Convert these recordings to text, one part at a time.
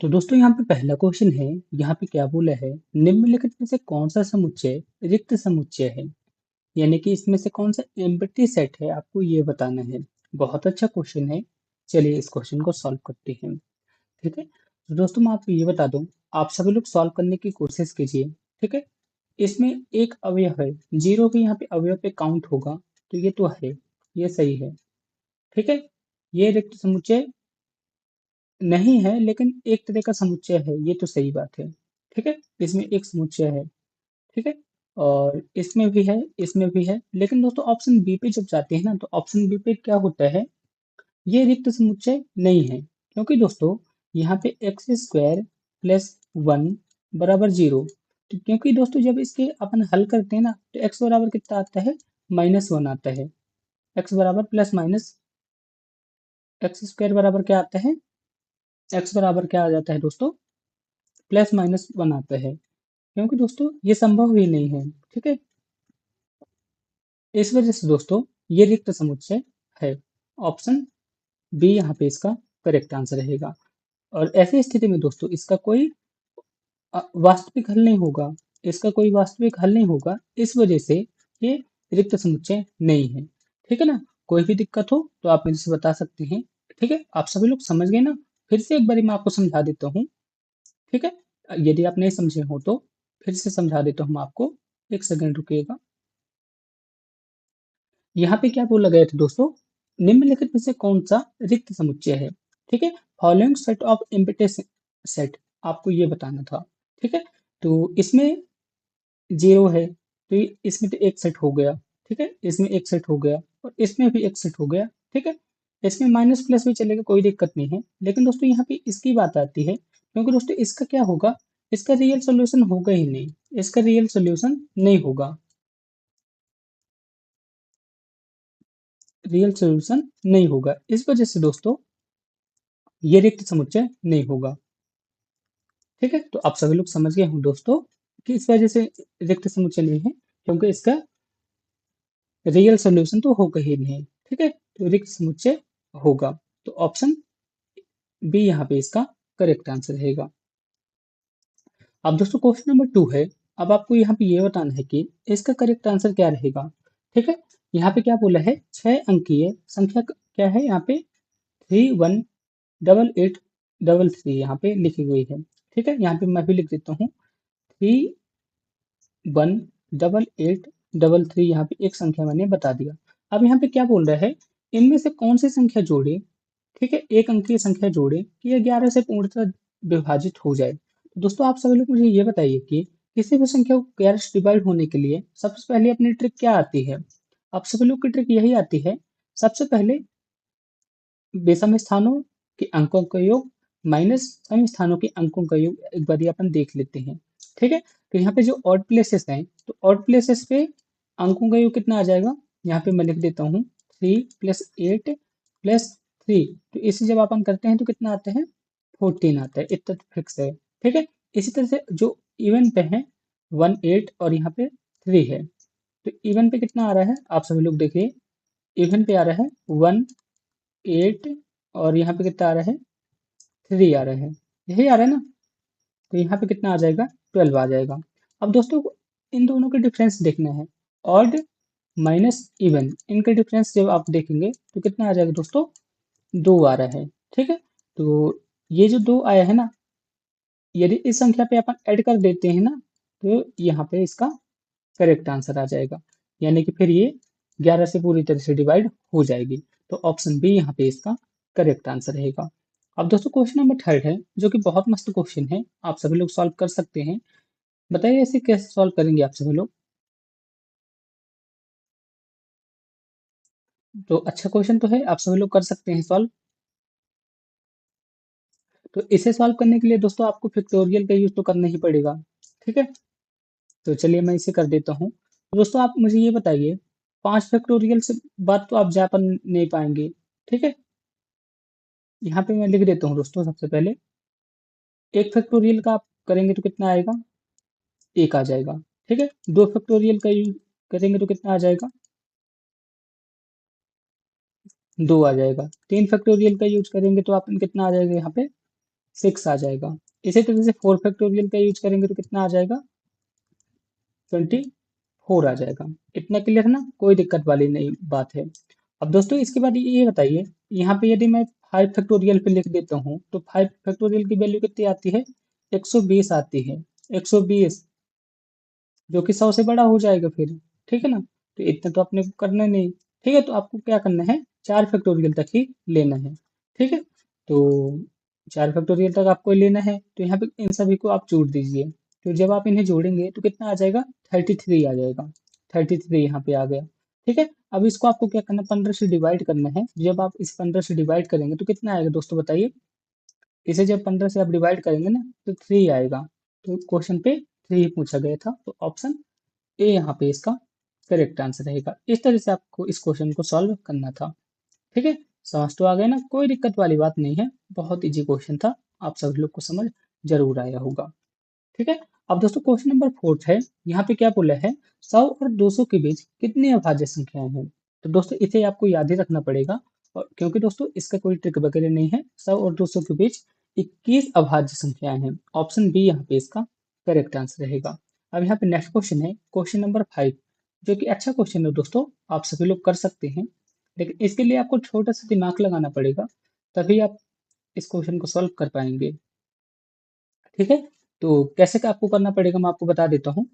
तो दोस्तों यहाँ पे पहला क्वेश्चन है। यहाँ पे क्या बोला है, निम्नलिखित में से कौन सा समुच्चय रिक्त समुच्चय है। यानी कि इसमें से कौन सा एम्प्टी सेट है, आपको ये बताना है। बहुत अच्छा क्वेश्चन है। चलिए इस क्वेश्चन को सॉल्व करते हैं। ठीक है, तो दोस्तों मैं आपको ये बता दूं, आप सभी लोग सॉल्व करने की कोशिश कीजिए। ठीक है, इसमें एक अवयव है, जीरो भी यहाँ पे अवयव पे काउंट होगा, तो ये तो है, ये सही है। ठीक है, ये रिक्त समुच्चय नहीं है, लेकिन एक तरह का समुच्चय है, ये तो सही बात है। ठीक है, इसमें एक समुच्चय है। ठीक है, और इसमें भी है, इसमें भी है, लेकिन दोस्तों ऑप्शन बी पे जब जाते हैं ना, तो ऑप्शन बी पे क्या होता है, ये रिक्त समुच्चय नहीं है। क्योंकि दोस्तों यहाँ पे एक्स स्क्वायर प्लस वन बराबर जीरो। तो क्योंकि दोस्तों जब इसके अपन हल करते हैं ना, तो एक्स बराबर कितना आता है, -1 आता है। एक्स बराबर प्लस माइनस एक्स स्क्वायर बराबर क्या आता है, एक्स बराबर क्या आ जाता है दोस्तों, +-1 आता है। क्योंकि दोस्तों ये संभव ही नहीं है। ठीक है, इस वजह से दोस्तों ये रिक्त समुच्चय है। ऑप्शन बी यहाँ पे इसका करेक्ट आंसर रहेगा। और ऐसी स्थिति में दोस्तों इसका कोई वास्तविक हल नहीं होगा, इसका कोई वास्तविक हल नहीं होगा। इस वजह से ये रिक्त समुच्चय नहीं है। ठीक है ना, कोई भी दिक्कत हो तो आप मेरे से बता सकते हैं। ठीक है, आप सभी लोग समझ गए ना। फिर से एक बारी मैं आपको समझा देता हूँ। ठीक है, यदि आप नहीं समझे हो तो फिर से समझा देता हूँ मैं आपको। एक सेकंड रुकिएगा। यहाँ पे क्या बोला गया था दोस्तों, निम्नलिखित में से कौन सा रिक्त समुच्चय है। ठीक है, following set of impedance set, आपको ये बताना था। ठीक है, तो इसमें जीरो है, तो इसमें तो एक सेट हो गया। ठीक है, इसमें एक सेट हो गया, और इसमें भी एक सेट हो गया। ठीक है, इसमें माइनस प्लस भी चलेगा, कोई दिक्कत नहीं है। लेकिन दोस्तों यहाँ पे इसकी बात आती है, क्योंकि दोस्तों इसका क्या होगा, इसका रियल सोल्यूशन होगा ही नहीं, इसका रियल सोल्यूशन नहीं होगा, रियल सोल्यूशन नहीं होगा। इस वजह से दोस्तों ये रिक्त समुच्चय नहीं होगा। ठीक है, तो आप सभी लोग समझ गए हों दोस्तों कि इस वजह से रिक्त समुच्चय नहीं है, क्योंकि इसका रियल सोल्यूशन तो होगा ही नहीं। ठीक है, तो रिक्त समुच्चय होगा। तो ऑप्शन बी यहाँ पे इसका करेक्ट आंसर रहेगा। अब दोस्तों क्वेश्चन नंबर 2 है। अब आपको यहाँ पे ये बताना है कि इसका करेक्ट आंसर क्या रहेगा। ठीक है, यहाँ पे क्या बोला है, 6 अंकीय संख्या क्या है, यहाँ पे 318833 यहाँ पे लिखी हुई है। ठीक है, यहाँ पे मैं भी लिख देता हूँ, 318833 यहाँ पे एक संख्या मैंने बता दिया। अब यहाँ पे क्या बोल रहा है, इनमें से कौन सी संख्या जोड़े। ठीक है, एक अंकीय संख्या जोड़े कि यह 11 से पूर्णतः विभाजित हो जाए। तो दोस्तों आप सभी लोग मुझे ये बताइए कि किसी भी संख्या को 11 से डिवाइड होने के लिए सबसे पहले अपनी ट्रिक क्या आती है। आप सभी लोग की ट्रिक यही आती है, सबसे पहले विषम स्थानों के अंकों का योग माइनस सम स्थानों के अंकों का योग एक बार अपन देख लेते हैं। ठीक है, तो यहाँ पे जो ऑड प्लेसेस हैं, तो ऑड प्लेसेस पे अंकों का योग कितना आ जाएगा, यहाँ पे मैं लिख देता हूँ 3 + 8 + 3। तो इसे जब अपन करते हैं तो कितना आता है, 14 आता है। इतना तो फिक्स है। ठीक है, इसी तरह से जो इवन पे है 1 8 और यहाँ पे 3 है, तो इवन पे कितना आ रहा है, आप सभी लोग देखिए। इवन पे आ रहा है 1 8, और यहाँ पे कितना आ रहा है, 3 आ रहा है। यही आ रहा है ना, तो यहाँ पे कितना आ जाएगा, 12 आ जाएगा। अब दोस्तों इन दोनों का डिफरेंस देखना है, ऑड माइनस इवन, इनका डिफरेंस जब आप देखेंगे तो कितना आ जाएगा दोस्तों, 2 आ रहा है। ठीक है, तो ये जो 2 आया है ना, यदि इस संख्या पे अपन ऐड कर देते हैं ना, तो यहाँ पे इसका करेक्ट आंसर आ जाएगा। यानी कि फिर ये 11 से पूरी तरह से डिवाइड हो जाएगी। तो ऑप्शन बी यहाँ पे इसका करेक्ट आंसर रहेगा। अब दोस्तों क्वेश्चन नंबर 3 है, जो कि बहुत मस्त क्वेश्चन है, आप सभी लोग सॉल्व कर सकते हैं। बताइए इसे कैसे सॉल्व करेंगे आप सभी लोग। तो अच्छा क्वेश्चन तो है, आप सभी लोग कर सकते हैं सॉल्व। तो इसे सॉल्व करने के लिए दोस्तों आपको फैक्टोरियल का यूज तो करना ही पड़ेगा। ठीक है, तो चलिए मैं इसे कर देता हूँ। तो दोस्तों आप मुझे ये बताइए, 5 फैक्टोरियल से बात तो आप जा पर नहीं पाएंगे। ठीक है, यहाँ पे मैं लिख देता हूँ दोस्तों। सबसे पहले 1 फैक्टोरियल का आप करेंगे तो कितना आएगा, 1 आ जाएगा। ठीक है, 2 फैक्टोरियल का यूज करेंगे तो कितना आ जाएगा, 2 आ जाएगा। 3 फैक्टोरियल का यूज करेंगे तो आप कितना आ जाएगा यहाँ पे, 6 आ जाएगा। इसी तरह से 4 फैक्टोरियल का यूज करेंगे तो कितना आ जाएगा, 24 आ जाएगा। इतना क्लियर है ना, कोई दिक्कत वाली नहीं बात है। अब दोस्तों इसके बाद ये बताइए, यहाँ पे यदि मैं 5 फैक्टोरियल पे लिख देता हूँ तो 5 फैक्टोरियल की वैल्यू कितनी आती है, 120 आती है। 120 जो कि 100 से बड़ा हो जाएगा फिर, ठीक है ना। तो इतना तो आपने को करना नहीं, ठीक है। तो आपको क्या करना है, 4 फैक्टोरियल तक ही लेना है, ठीक है। तो 4 फैक्टोरियल तक आपको लेना है, तो यहाँ पे इन सभी को आप जोड़ दीजिए। तो जब आप इन्हें जोड़ेंगे तो कितना आ जाएगा, 33 आ जाएगा। 33 यहाँ पे आ गया, ठीक है। अब इसको आपको क्या करना है, 15 से डिवाइड करना है। जब आप इस 15 से डिवाइड करेंगे तो कितना आएगा दोस्तों बताइए। इसे जब 15 से आप डिवाइड करेंगे ना तो 3 आएगा। तो क्वेश्चन पे 3 पूछा गया था, तो ऑप्शन ए यहाँ पे इसका करेक्ट आंसर रहेगा। इस तरह से आपको इस क्वेश्चन को सॉल्व करना था, ठीक है। समझ तो आ गया ना, कोई दिक्कत वाली बात नहीं है, बहुत इजी क्वेश्चन था। आप सभी लोग को समझ जरूर आया होगा, ठीक है। अब दोस्तों क्वेश्चन नंबर 4 है। यहाँ पे क्या बोला है, 100 और 200 के बीच कितनी अभाज्य संख्याएं हैं। तो दोस्तों इसे आपको याद ही रखना पड़ेगा, और क्योंकि दोस्तों इसका कोई ट्रिक वगैरह नहीं है। 100 और 200 के बीच 21 अभाज्य संख्याएं हैं। ऑप्शन बी यहाँ पे इसका करेक्ट आंसर रहेगा। अब यहाँ पे नेक्स्ट क्वेश्चन है, क्वेश्चन नंबर 5, जो कि अच्छा क्वेश्चन है दोस्तों, आप सभी लोग कर सकते हैं। लेकिन इसके लिए आपको छोटा सा दिमाग लगाना पड़ेगा, तभी आप इस क्वेश्चन को सॉल्व कर पाएंगे, ठीक है। तो कैसे का आपको करना पड़ेगा मैं आपको बता देता हूँ।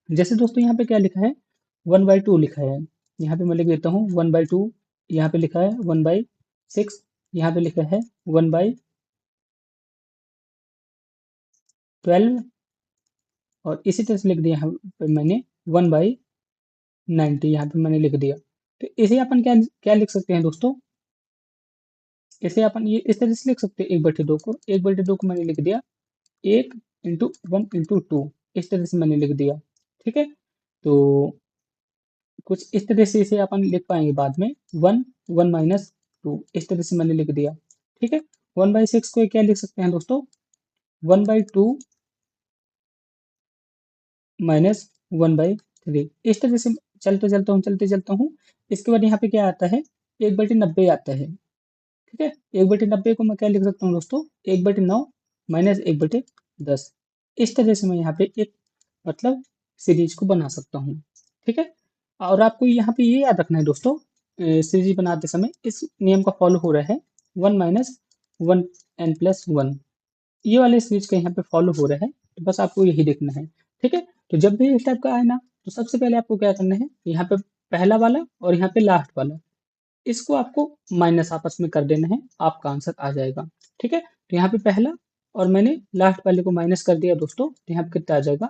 जैसे दोस्तों यहाँ पे क्या लिखा है, 1/2 लिखा है। यहाँ पे मैं लिख देता हूँ 1/2। यहाँ पे लिखा है 1/6। यहाँ पे लिखा है 1/12। और इसी तरह से लिख दिया यहाँ पे मैंने 1/90, यहाँ पे मैंने लिख दिया। तो इसे अपन क्या क्या लिख सकते हैं दोस्तों, इसे अपन ये इस तरह से लिख सकते हैं, 1/2 को, 1/2 को मैंने लिख दिया 1 × 1 × 2, इस तरह से मैंने लिख दिया, ठीक है। तो कुछ इस तरह से इसे अपन लिख पाएंगे बाद में, 1 1 - 2, इस तरह से मैंने लिख दिया, ठीक है। 1/6 को क्या लिख सकते हैं दोस्तों, 1/2 - 1/3, इस तरह से चलते चलता हूँ। इसके बाद यहाँ पे क्या आता है, 1/90 आता है, ठीक है। 1/90 को मैं क्या लिख सकता हूँ दोस्तों, 1/9 - 1/10। इस तरह से मैं यहाँ पे एक मतलब सीरीज को बना सकता हूँ, ठीक है। और आपको यहाँ पे ये याद रखना है दोस्तों, सीरीज बनाते समय इस नियम का फॉलो हो रहा है, 1 - 1 n+1, ये वाले सीरीज का यहाँ पे फॉलो हो रहा है। तो बस आपको यही देखना है, ठीक है। तो जब भी इस टाइप का आए ना, तो सबसे पहले आपको क्या करना है, यहाँ पे पहला वाला और यहाँ पे लास्ट वाला, इसको आपको माइनस आपस में कर देना है, आपका आंसर आ जाएगा, ठीक है। तो यहाँ पे पहला और मैंने लास्ट वाले को माइनस कर दिया दोस्तों, तो यहाँ पे कितना आ जाएगा,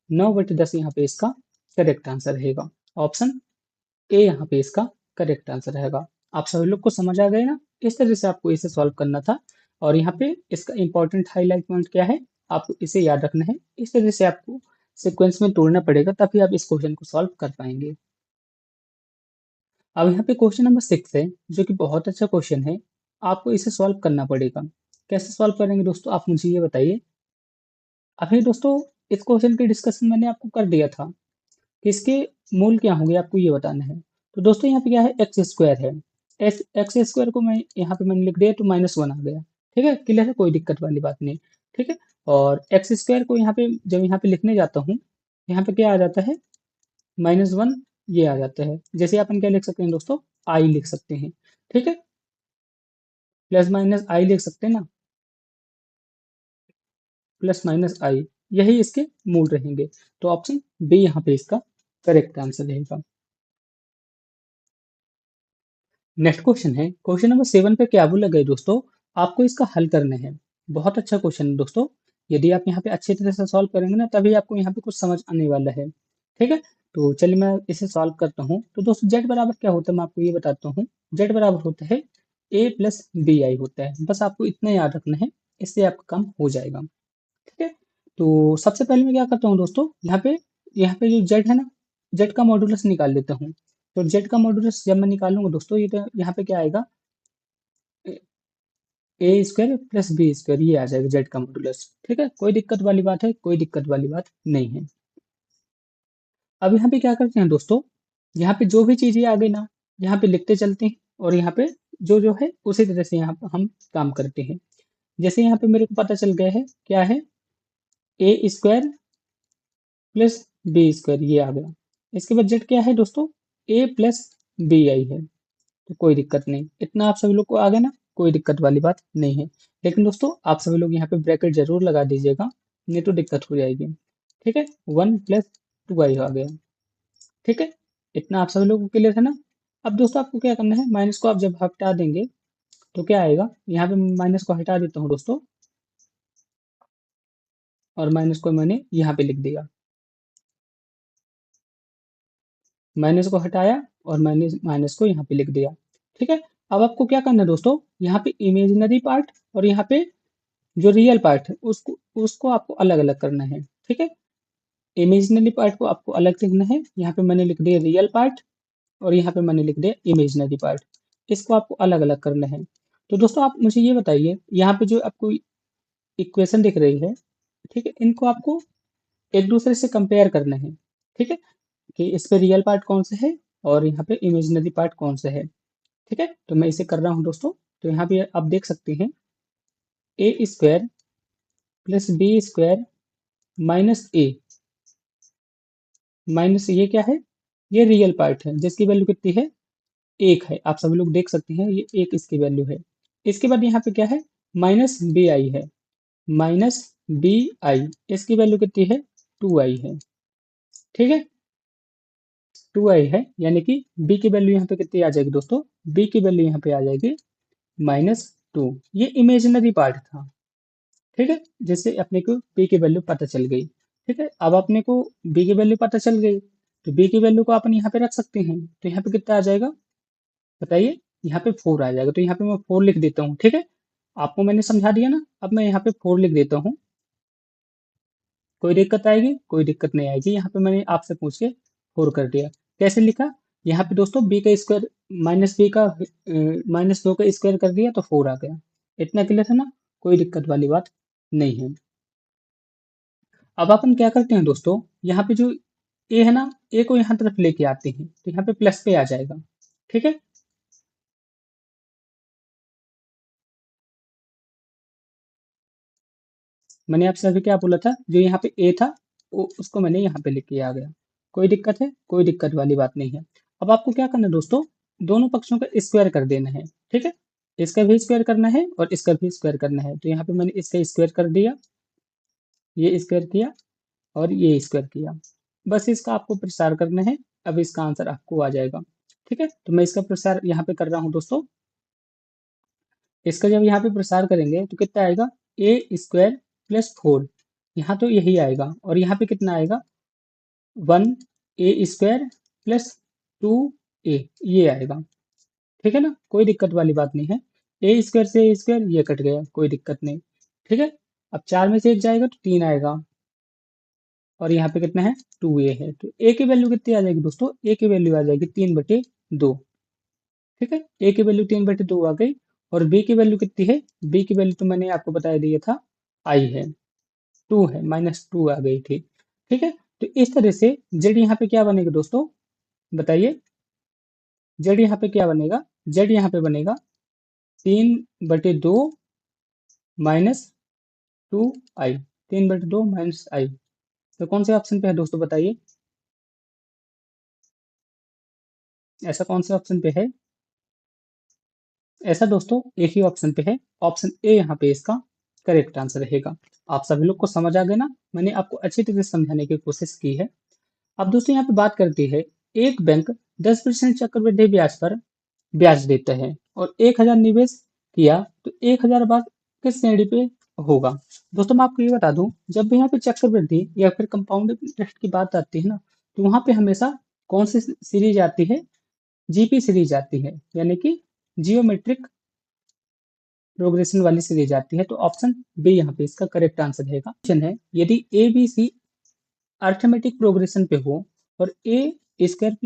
9/10 यहाँ पे इसका करेक्ट आंसर रहेगा। ऑप्शन ए यहाँ पे इसका करेक्ट आंसर रहेगा। आप सभी लोग को समझ आ गए ना, इस तरह से आपको इसे सॉल्व करना था। और यहाँ पे इसका इंपॉर्टेंट हाईलाइट पॉइंट क्या है, आपको इसे याद रखना है। इस तरह से आपको सीक्वेंस में तोड़ना पड़ेगा, तभी आप इस क्वेश्चन को सॉल्व कर पाएंगे। अब यहाँ पे क्वेश्चन नंबर 6 है, जो कि बहुत अच्छा क्वेश्चन है। आपको इसे सॉल्व करना पड़ेगा। कैसे सॉल्व करेंगे दोस्तों, आप मुझे ये बताइए। अभी दोस्तों इस क्वेश्चन की डिस्कशन मैंने आपको कर दिया था कि इसके मूल क्या होंगे, आपको ये बताना है। तो दोस्तों यहाँ पे क्या है, एक्स स्क्वायर है। एक्स स्क्वायर को मैं यहाँ पे मैंने लिख दिया तो -1 आ गया, ठीक है। क्लियर है, कोई दिक्कत वाली बात नहीं, ठीक है। और एक्स स्क्वायर को यहाँ पे जब यहाँ पे लिखने जाता हूँ, यहाँ पे क्या आ जाता है, -1, ये आ जाता है। जैसे अपन क्या लिख सकते हैं दोस्तों, आई लिख सकते हैं, ठीक है। प्लस माइनस आई लिख सकते हैं ना, +- आई, यही इसके मूल रहेंगे। तो ऑप्शन बी यहाँ पे इसका करेक्ट आंसर रहेगा। नेक्स्ट क्वेश्चन है, क्वेश्चन नंबर 7 पे क्या बोला गया दोस्तों, आपको इसका हल करना है। बहुत अच्छा क्वेश्चन है दोस्तों। यदि आप यहाँ पे अच्छी तरह से सॉल्व करेंगे ना, तभी आपको यहाँ पे कुछ समझ आने वाला है, ठीक है। तो चलिए मैं इसे सॉल्व करता हूँ। तो दोस्तों जेड बराबर क्या होता है, मैं आपको ये बताता हूँ। जेड बराबर होता है a + bi होता है, बस आपको इतना याद रखना है, इससे आपका काम हो जाएगा, ठीक है। तो सबसे पहले मैं क्या करता हूँ दोस्तों, यहाँ पे जो जेड है ना, जेड का मॉडुलस निकाल लेता हूँ। तो जेड का मॉडुलस जब मैं निकालूंगा दोस्तों, ये तो यहाँ पे क्या आएगा, a² + b², ये आ जाएगा जेड का मॉडुलस, ठीक है। कोई दिक्कत वाली बात है, कोई दिक्कत वाली बात नहीं है। अब यहाँ पे क्या करते हैं दोस्तों, यहाँ पे जो भी चीजें आ गई ना, यहाँ पे लिखते चलते हैं और यहाँ पे जो जो है उसी तरह से यहाँ पर हम काम करते हैं। जैसे यहाँ पे मेरे को पता चल गया है क्या है, ए स्क्वायर प्लस बी स्क्वायर ये आ गया। इसके बाद जेड क्या है दोस्तों, ए प्लस बी आई है। तो कोई दिक्कत नहीं, इतना आप सभी लोग को आ गया ना, कोई दिक्कत वाली बात नहीं है। लेकिन दोस्तों आप सभी लोग यहाँ पे ब्रैकेट जरूर लगा दीजिएगा, नहीं तो दिक्कत हो जाएगी। ठीक है, 1 + 2i आ गया। ठीक है, इतना आप सभी लोगों को क्लियर है ना। अब दोस्तों आपको क्या करना है, माइनस को आप जब हटा देंगे तो क्या आएगा, यहाँ पे माइनस को हटा देता हूँ दोस्तों, और माइनस को मैंने यहाँ पे लिख दिया। माइनस को हटाया और माइनस माइनस को यहाँ पे लिख दिया। ठीक है, अब आपको क्या करना है दोस्तों, यहाँ पे इमेजिनरी पार्ट और यहाँ पे जो रियल पार्ट है उसको उसको आपको अलग अलग करना है। ठीक है, इमेजिनरी पार्ट को आपको अलग लिखना है, यहाँ पे मैंने लिख दिया रियल पार्ट और यहाँ पे मैंने लिख दिया इमेजिनरी पार्ट। इसको आपको अलग अलग करना है। तो दोस्तों आप मुझे ये बताइए, यहाँ पे जो आपको इक्वेशन दिख रही है, ठीक है, इनको आपको एक दूसरे से कंपेयर करना है। ठीक है, कि इस पे रियल पार्ट कौन सा है और यहाँ पे इमेजिनरी पार्ट कौन सा है। ठीक है, तो मैं इसे कर रहा हूँ दोस्तों। तो यहाँ पे आप देख सकते हैं, A square plus B square minus A, minus ये क्या है, ये रियल पार्ट है जिसकी वैल्यू कितनी है, 1 है। आप सभी लोग देख सकते हैं ये 1 इसकी वैल्यू है। इसके बाद यहाँ पे क्या है, माइनस बी आई है, माइनस बी आई, इसकी वैल्यू कितनी है, 2i है। ठीक है, 2i है, यानी कि b की वैल्यू यहाँ पे कितनी आ जाएगी दोस्तों, b की वैल्यू यहाँ पे आ जाएगी -2। ये इमेजिनरी पार्ट था। ठीक है, जिससे अपने को b की वैल्यू पता चल गई। ठीक है, अब अपने को b की वैल्यू पता चल गई, तो b की वैल्यू को अपन यहाँ पे रख सकते हैं। तो यहाँ पे कितना आ जाएगा बताइए, यहाँ पे 4 आ जाएगा। तो यहाँ पे मैं 4 लिख देता हूँ। ठीक है, आपको मैंने समझा दिया ना, अब मैं यहाँ पे 4 लिख देता हूँ। कोई दिक्कत आएगी, कोई दिक्कत नहीं आएगी। यहाँ पे मैंने आपसे पूछ के 4 कर दिया। कैसे लिखा, यहाँ पे दोस्तों b का स्क्वायर माइनस बी का -2 का स्क्वायर कर दिया तो 4 आ गया। इतना क्लियर है ना, कोई दिक्कत वाली बात नहीं है। अब अपन क्या करते हैं दोस्तों, यहाँ पे जो ए है ना, ए को यहाँ तरफ लेके आते हैं तो यहाँ पे प्लस पे आ जाएगा। ठीक है, मैंने आपसे अभी क्या बोला था, जो यहाँ पे ए था वो उसको मैंने यहाँ पे लेके आ गया। कोई दिक्कत है, कोई दिक्कत वाली बात नहीं है। अब आपको क्या करना है दोस्तों, दोनों पक्षों का स्क्वायर कर देना है। ठीक है, इसका भी स्क्वायर करना है और इसका भी स्क्वायर करना है। तो यहाँ पे मैंने इसका स्क्वायर कर दिया, ये स्क्वायर किया और ये स्क्वायर किया। बस इसका आपको प्रसार करना है, अब इसका आंसर आपको आ जाएगा। ठीक है, तो मैं इसका प्रसार यहाँ पे कर रहा हूँ दोस्तों। इसका जब यहाँ पे प्रसार करेंगे तो कितना आएगा, a² + 4, यहाँ तो यही आएगा और यहाँ पे कितना आएगा, 1a² + 2a, ये आएगा। ठीक है ना, कोई दिक्कत वाली बात नहीं है। a² से a² ये कट गया, कोई दिक्कत नहीं। ठीक है, अब 4 में से 1 जाएगा तो 3 आएगा और यहाँ पे कितना है, 2a है। तो a की वैल्यू कितनी आ जाएगी दोस्तों, a की वैल्यू आ जाएगी 3/2। ठीक है, a की वैल्यू 3/2 आ गई। और b की वैल्यू कितनी है, b की वैल्यू तो मैंने आपको बता दिया था, i है, 2 है, -2 आ गई थी। ठीक है, तो इस तरह से z यहाँ पे क्या बनेगा दोस्तों, बताइए, z यहाँ पे क्या बनेगा, z यहाँ पे बनेगा 3/2 -2i, 3/2 -i। तो कौन से ऑप्शन पे है दोस्तों बताइए, ऐसा कौन से ऑप्शन पे है, ऐसा दोस्तों एक ही ऑप्शन पे है, ऑप्शन ए यहाँ पे इसका करेक्ट आंसर रहेगा। आप सभी लोग को समझ आ गया ना, मैंने आपको अच्छी तरह से समझाने की कोशिश की है। अब दोस्तों यहाँ पे बात करते हैं, एक बैंक 10% चक्रवृद्धि ब्याज पर ब्याज देता है और 1,000 निवेश किया तो 1,000 बाद किस श्रेणी पे होगा। दोस्तों मैं आपको ये बता दूं, जब भी यहाँ पे चक्रवृद्धि या फिर कंपाउंड इंटरेस्ट की बात आती है ना, तो वहां पे हमेशा कौन सी सीरीज आती है, जीपी सीरीज आती है, यानी कि जियोमेट्रिक प्रोग्रेशन वाली सीरीज आती है। तो ऑप्शन बी यहाँ पे इसका करेक्ट आंसर रहेगा। क्वेश्चन है, यदि A B C arithmetic progression पे हो और a² + b² +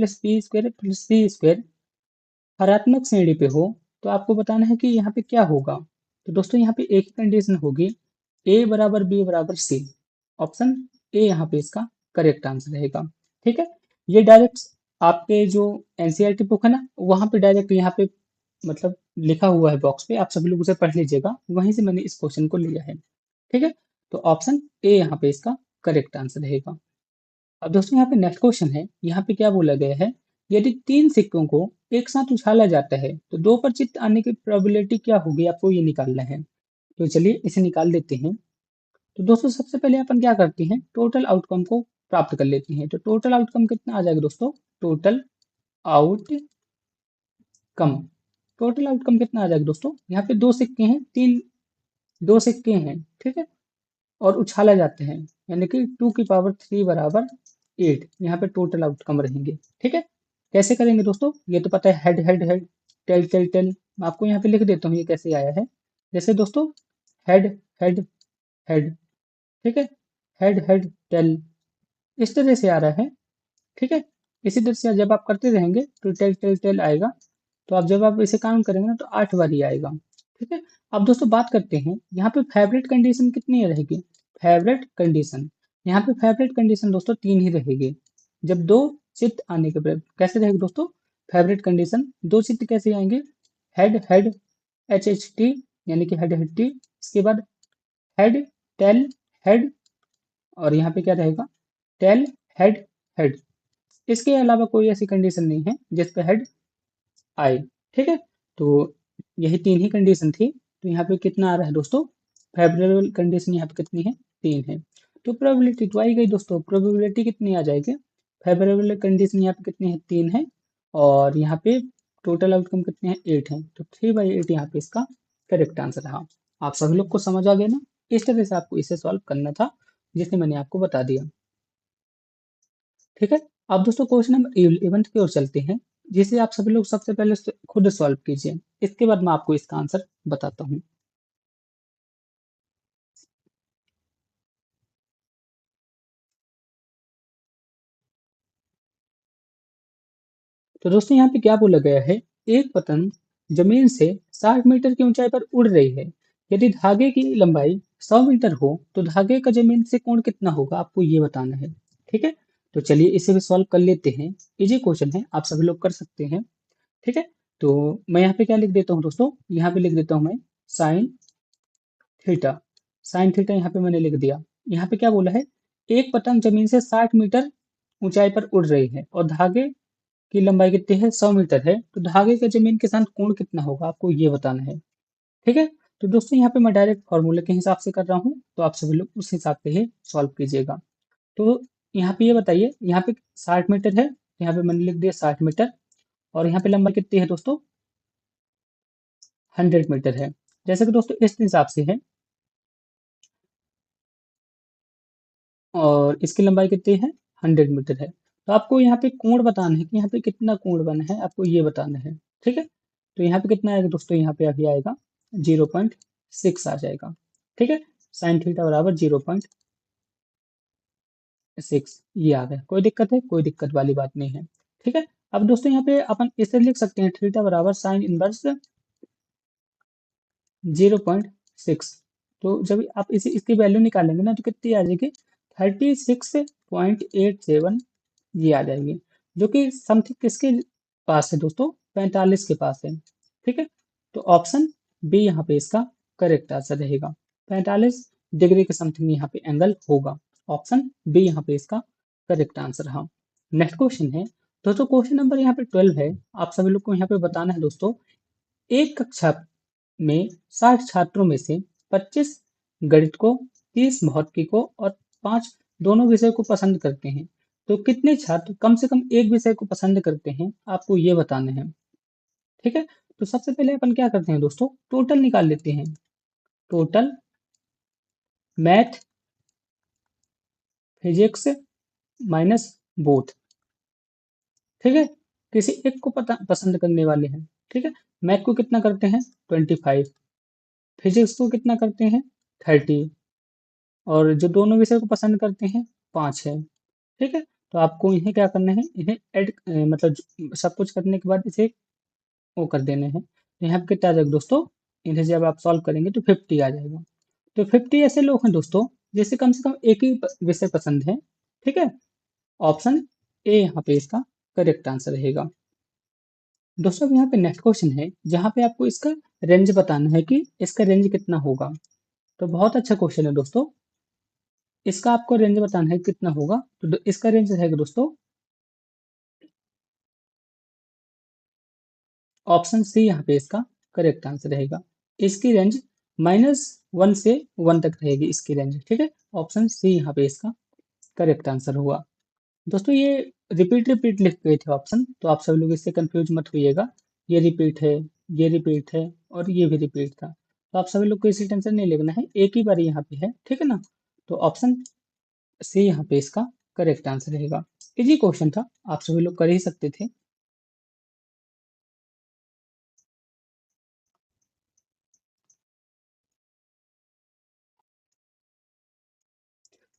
c² हरात्मक श्रेणी पे हो, तो आपको बताना है कि यहाँ पे क्या होगा। तो दोस्तों यहाँ पे एक ही कंडीशन होगी, a = b = c। Option A यहाँ पे इसका करेक्ट आंसर रहेगा। ठीक है, ये डायरेक्ट आपके जो एनसीईआरटी बुक है ना, वहां पे डायरेक्ट यहाँ पे मतलब लिखा हुआ है बॉक्स पे, आप सभी लोग उसे पढ़ लीजिएगा, वहीं से मैंने इस क्वेश्चन को लिया है। ठीक है, तो ऑप्शन ए यहाँ पे इसका करेक्ट आंसर रहेगा। अब दोस्तों यहाँ पे नेक्स्ट क्वेश्चन है, यहाँ पे क्या बोला गया है, यदि तीन सिक्कों को एक साथ उछाला जाता है तो दो पर चित्त आने की प्रोबेबिलिटी क्या होगी, आपको ये निकालना है। तो चलिए इसे निकाल देते हैं। तो दोस्तों सबसे पहले अपन क्या करते हैं, टोटल आउटकम को प्राप्त कर लेते हैं। तो टोटल आउटकम कितना आ जाएगा दोस्तों, टोटल आउटकम, टोटल आउटकम कितना आ जाएगा दोस्तों, यहाँ पे दो सिक्के हैं, तीन, दो सिक्के हैं, ठीक है, और उछाला जाते हैं, यानी कि 2 की पावर 3 बराबर 8, यहाँ पे टोटल आउटकम रहेंगे। ठीक है, कैसे करेंगे दोस्तों, ये तो पता है, head head head, tail tail tail. मैं आपको यहाँ पे लिख देता हूँ ये कैसे आया है। जैसे दोस्तों, हेड हेड हेड, ठीक है, हेड हेड टेल, इस तरह से आ रहा है। ठीक है, इसी तरह से जब आप करते रहेंगे तो टेल टेल टेल आएगा। तो आप जब आप इसे काउंट करेंगे ना तो 8 बार ही आएगा। ठीक है, अब दोस्तों बात करते हैं यहाँ पे फेवरेट कंडीशन कितनी रहेगी। फेवरेट कंडीशन, यहाँ पे फेवरेट कंडीशन दोस्तों 3 ही रहेगी। जब दो चित्त आने के बाद कैसे रहेगी दोस्तों, फेवरेट कंडीशन दो चित्त कैसे आएंगे, head head H H T, यानी कि हेड हेड टी, इसके बाद हेड टेल हेड, और यहाँ पे क्या रहेगा, टेल हेड हेड। इसके अलावा कोई ऐसी कंडीशन नहीं है जिस पे हेड आए। ठीक है, तो यही 3 ही कंडीशन थी। तो यहाँ पे कितना आ रहा है दोस्तों, फेवरेबल कंडीशन यहाँ पे कितनी है, 3 है। तो प्रोबेबिलिटी तो आई गई दोस्तों, प्रोबेबिलिटी कितनी आ जाएगी, फेवरेबल कंडीशन यहाँ पे कितनी है, 3 है, और यहाँ पे टोटल आउटकम कितने हैं, 8 है। तो 3/8 यहाँ पे इसका करेक्ट आंसर रहा। आप सभी लोग को समझ आ गया ना, इस तरह से आपको इसे सॉल्व करना था, जिसे मैंने आपको बता दिया। ठीक है, अब दोस्तों क्वेश्चन नंबर 11 की ओर चलते हैं, जिसे आप सभी लोग सबसे पहले खुद सॉल्व कीजिए, इसके बाद मैं आपको इसका आंसर बताता हूँ। तो दोस्तों यहाँ पे क्या बोला गया है, एक पतंग जमीन से 60 मीटर की ऊंचाई पर उड़ रही है। यदि धागे की लंबाई 100 मीटर हो तो धागे का जमीन से कोण कितना होगा, आपको ये बताना है। ठीक है, तो चलिए इसे भी सॉल्व कर लेते हैं। इजी क्वेश्चन है, आप सभी लोग कर सकते हैं। ठीक है, तो मैं यहाँ पे क्या लिख देता हूँ दोस्तों, यहाँ पे लिख देता हूँ मैं साइन थीटा। साइन थीटा यहाँ पे मैंने लिख दिया। यहाँ पे क्या बोला है, एक पतंग जमीन से 60 मीटर ऊंचाई पर उड़ रही है और धागे की लंबाई कितनी है, 100 मीटर है, तो धागे का जमीन के साथ कोण कितना होगा, आपको ये बताना है। ठीक है, तो दोस्तों यहाँ पे मैं डायरेक्ट फॉर्मूले के हिसाब से कर रहा हूँ, तो आप सभी लोग उस हिसाब से ही सॉल्व कीजिएगा। तो यहाँ पे ये बताइए, यहाँ पे 60 मीटर है, यहाँ पे मैंने लिख दिया 60 मीटर, और यहाँ पे लंबाई कितनी है दोस्तों, 100 मीटर है। जैसे कि दोस्तों इस हिसाब से है, और इसकी लंबाई कितनी है, 100 मीटर है। तो आपको यहाँ पे कोण बताना है कि यहाँ पे कितना कोण बना है, आपको ये बताना है। ठीक है, तो यहाँ पे कितना आएगा दोस्तों, यहाँ पे अभी आएगा 0.6 आ जाएगा। ठीक है, साइन थीटा बराबर 0.6, ये आ गया। कोई दिक्कत है, कोई दिक्कत वाली बात नहीं है। ठीक है, अब दोस्तों यहाँ पे अपन इसे लिख सकते हैं, थीटा बराबर साइन इनवर्स 0.6। तो जब आप इसे इसकी वैल्यू निकालेंगे ना तो कितनी आ जाएगी, 36.87 ये आ जाएगी, जो कि समथिंग किसके पास है दोस्तों, 45 के पास है। ठीक है, तो ऑप्शन बी यहाँ पे इसका करेक्ट आंसर रहेगा। 45 डिग्री के समथिंग यहाँ पे एंगल होगा। ऑप्शन बी यहाँ पे इसका करेक्ट आंसर रहा। नेक्स्ट क्वेश्चन है दोस्तों, क्वेश्चन नंबर यहाँ पे 12 है। आप सभी लोग को यहाँ पे बताना है दोस्तों, एक कक्षा में 60 छात्रों में से 25 गणित को, 30 भौतिकी को और 5 दोनों विषय को पसंद करते हैं, तो कितने छात्र कम से कम एक विषय को पसंद करते हैं, आपको ये बताना है। ठीक है, तो सबसे पहले अपन क्या करते हैं दोस्तों, टोटल निकाल लेते हैं। Total math physics minus both. ठीक है, किसी एक को पसंद करने वाले हैं। ठीक है, मैथ को कितना करते हैं, 25, फिजिक्स को कितना करते हैं, 30, और जो दोनों विषय को पसंद करते हैं 5 है। ठीक है, तो आपको इन्हें क्या करना है, इन्हें ऐड, मतलब सब कुछ करने के बाद इसे वो कर देने हैं। तो यहाँ पे कितना आ जाएगा दोस्तों, इन्हें जब आप सॉल्व करेंगे तो 50 आ जाएगा। तो 50 ऐसे लोग हैं दोस्तों जिसे कम से कम एक ही विषय पसंद है। ठीक है, ऑप्शन ए यहाँ पे इसका करेक्ट आंसर रहेगा। दोस्तों अब यहाँ पे नेक्स्ट क्वेश्चन है जहाँ पे आपको इसका रेंज बताना है कि इसका रेंज कितना होगा। तो बहुत अच्छा क्वेश्चन है दोस्तों। इसका आपको रेंज बताना है कितना होगा। तो इसका रेंज रहेगा दोस्तों ऑप्शन सी यहाँ पे इसका करेक्ट आंसर रहेगा। इसकी रेंज -1 से 1 तक रहेगी इसकी रेंज। ठीक है, ऑप्शन सी यहाँ पे इसका करेक्ट आंसर हुआ। दोस्तों ये रिपीट रिपीट लिख गए थे ऑप्शन, तो आप सब लोग इससे कंफ्यूज मत होइएगा। ये रिपीट है, ये रिपीट है और ये भी रिपीट था। तो आप सभी लोग को इसी टेंशन नहीं लेना है, एक ही बार यहाँ पे है। ठीक है ना। तो ऑप्शन सी यहाँ पे इसका करेक्ट आंसर रहेगा। इजी क्वेश्चन था, आप सभी लोग कर ही सकते थे।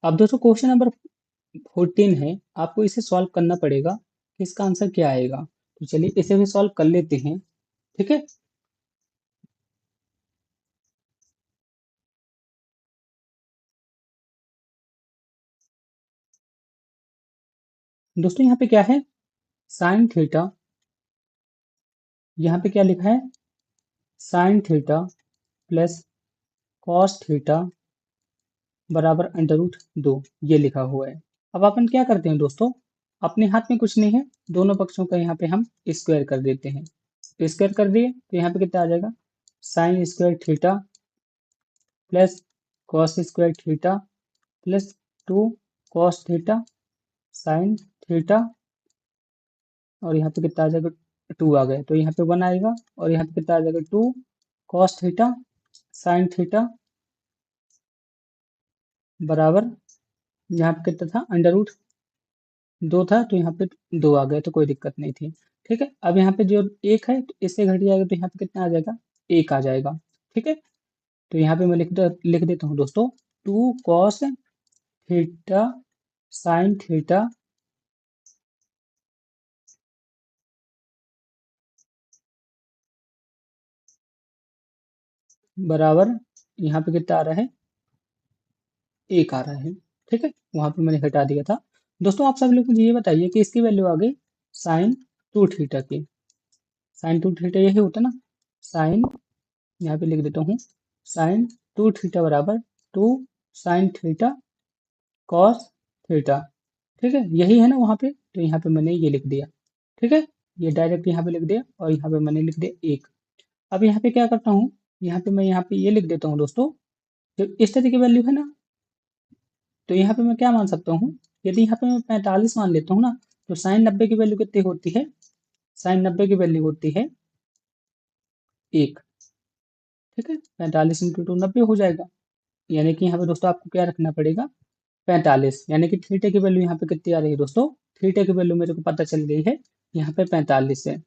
अब दोस्तों क्वेश्चन नंबर 14 है, आपको इसे सॉल्व करना पड़ेगा कि इसका आंसर क्या आएगा। तो चलिए इसे भी सॉल्व कर लेते हैं। ठीक है दोस्तों, यहाँ पे क्या है, साइन थीटा। यहाँ पे क्या लिखा है, sine theta plus cos theta बराबर √2, ये लिखा हुआ है। अब अपन क्या करते हैं दोस्तों, अपने हाथ में कुछ नहीं है, दोनों पक्षों का यहाँ पे हम स्क्वायर कर देते हैं। तो स्क्वायर कर दिए तो यहाँ पे कितना आ जाएगा, sine square theta plus cos square theta plus 2 cos theta sine theta, और यहाँ पे कितना आ जाएगा, 2 आ गया तो यहाँ पे 1 आएगा, और यहाँ पे कितना आ जाएगा, 2 कॉस थीटा साइन थीटा बराबर, यहाँ पे कितना था, √2 था तो यहाँ पे 2 आ गया तो कोई दिक्कत नहीं थी। ठीक है, अब यहाँ पे जो एक है तो इससे घट जाएगा तो यहाँ पे कितना आ जाएगा, 1 आ जाएगा। ठीक है, तो यहाँ पे मैं लिख देता हूँ दोस्तों, 2 कॉस थीटा साइन थीटा बराबर, यहाँ पे कितना आ रहा है, 1 आ रहा है। ठीक है, वहां पे मैंने हटा दिया था। दोस्तों आप सब लोग मुझे ये बताइए कि इसकी वैल्यू आ गई साइन 2 थीटा की। साइन 2 थीटा यही होता ना, साइन, यहाँ पे लिख देता हूँ, साइन 2 थीटा बराबर 2 साइन थीटा कॉस थीटा। ठीक है, यही है ना वहाँ पे, तो यहाँ पे मैंने ये लिख दिया। ठीक है, ये डायरेक्ट यहाँ पे लिख दिया और यहाँ पे मैंने लिख दिया 1। अब यहाँ पे क्या करता हूँ, यहाँ पे मैं यहाँ पे ये लिख देता हूँ दोस्तों, जो इस तरह की वैल्यू है ना, तो यहाँ पे मैं क्या मान सकता हूँ, यदि यहाँ पे मैं 45 मान लेता हूँ ना, तो साइन 90 की वैल्यू कितनी होती है, साइन 90 की वैल्यू होती है 1। ठीक है, 45 इंटू 2 90 हो जाएगा। यानी कि यहाँ पे दोस्तों आपको क्या रखना पड़ेगा, 45, यानी कि थीटा की वैल्यू यहाँ पे कितनी आ रही है दोस्तों, थीटा की वैल्यू मेरे को पता चल गई है, यहाँ पे 45 है।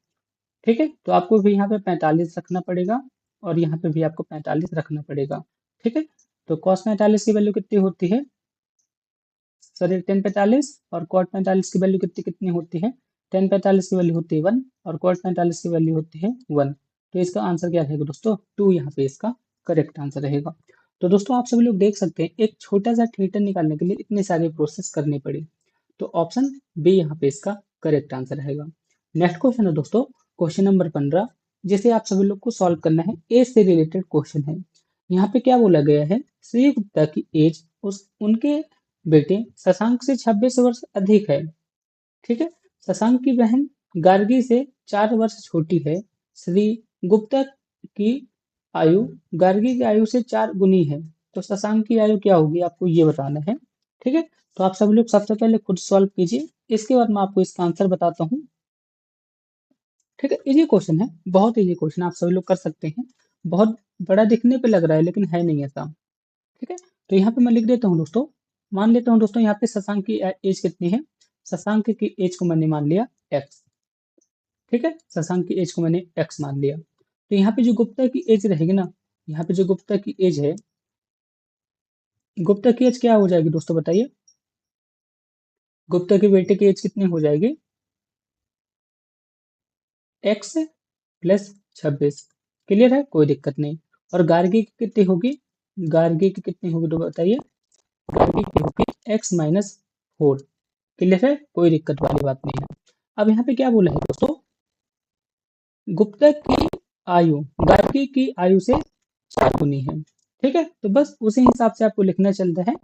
ठीक है, तो आपको भी यहाँ पे 45 रखना पड़ेगा और यहाँ पे भी आपको 45 रखना पड़ेगा। ठीक है, तो कॉस 45 की वैल्यू कितनी होती है, सॉरी टेन 45, और कॉट 45 की वैल्यू कितनी कितनी होती है, टेन 45 की वैल्यू होती है 1 और कॉट 45 की वैल्यू होती है 1। तो इसका आंसर क्या रहेगा दोस्तों, 2 यहाँ पे इसका करेक्ट आंसर रहेगा। तो दोस्तों आप सभी लोग देख सकते हैं एक छोटा सा थिएटर निकालने के लिए इतने सारे प्रोसेस करने पड़े। तो ऑप्शन बी यहाँ पे इसका करेक्ट आंसर रहेगा। नेक्स्ट क्वेश्चन है दोस्तों, क्वेश्चन नंबर 15, जिसे आप सभी लोग को सॉल्व करना है, एज से रिलेटेड क्वेश्चन है। यहाँ पे क्या बोला गया है, श्री गुप्ता की एज उस उनके बेटे शशांक से 26 वर्ष अधिक है। ठीक है, शशांक की बहन गार्गी से 4 वर्ष छोटी है। श्री गुप्ता की आयु गार्गी की आयु से 4 गुनी है। तो शशांक की आयु क्या होगी आपको ये बताना है। ठीक है, तो आप सब लोग सबसे पहले खुद सॉल्व कीजिए, इसके बाद मैं आपको इसका आंसर बताता हूँ। ठीक है, इजी क्वेश्चन है, बहुत इजी क्वेश्चन, आप सभी लोग कर सकते हैं। बहुत बड़ा दिखने पे लग रहा है लेकिन है नहीं ऐसा। ठीक है, तो यहाँ पे मैं लिख देता हूँ दोस्तों, मान लेता हूँ दोस्तों यहाँ पे शशांक की एज कितनी है, शशांक की एज को मैंने मान लिया एक्स। ठीक है, शशांक की एज को मैंने एक्स मान लिया। तो यहाँ पे जो गुप्ता की एज रहेगी ना, यहाँ पे जो गुप्ता की एज है, गुप्ता की एज क्या हो जाएगी दोस्तों बताइए, गुप्ता के बेटे की एज कितनी हो जाएगी, एक्स प्लस 26। क्लियर है, कोई दिक्कत नहीं। और गार्गी की कितनी होगी, गार्गी की कितनी होगी तो बताइए, गार्गी की होगी x-4। क्लियर है, कोई दिक्कत वाली बात नहीं है। अब यहाँ पे क्या बोला है दोस्तों, गुप्तक की आयु गार्गी की आयु से 4 गुनी है। ठीक है, तो बस उसी हिसाब से आपको लिखना चलता है।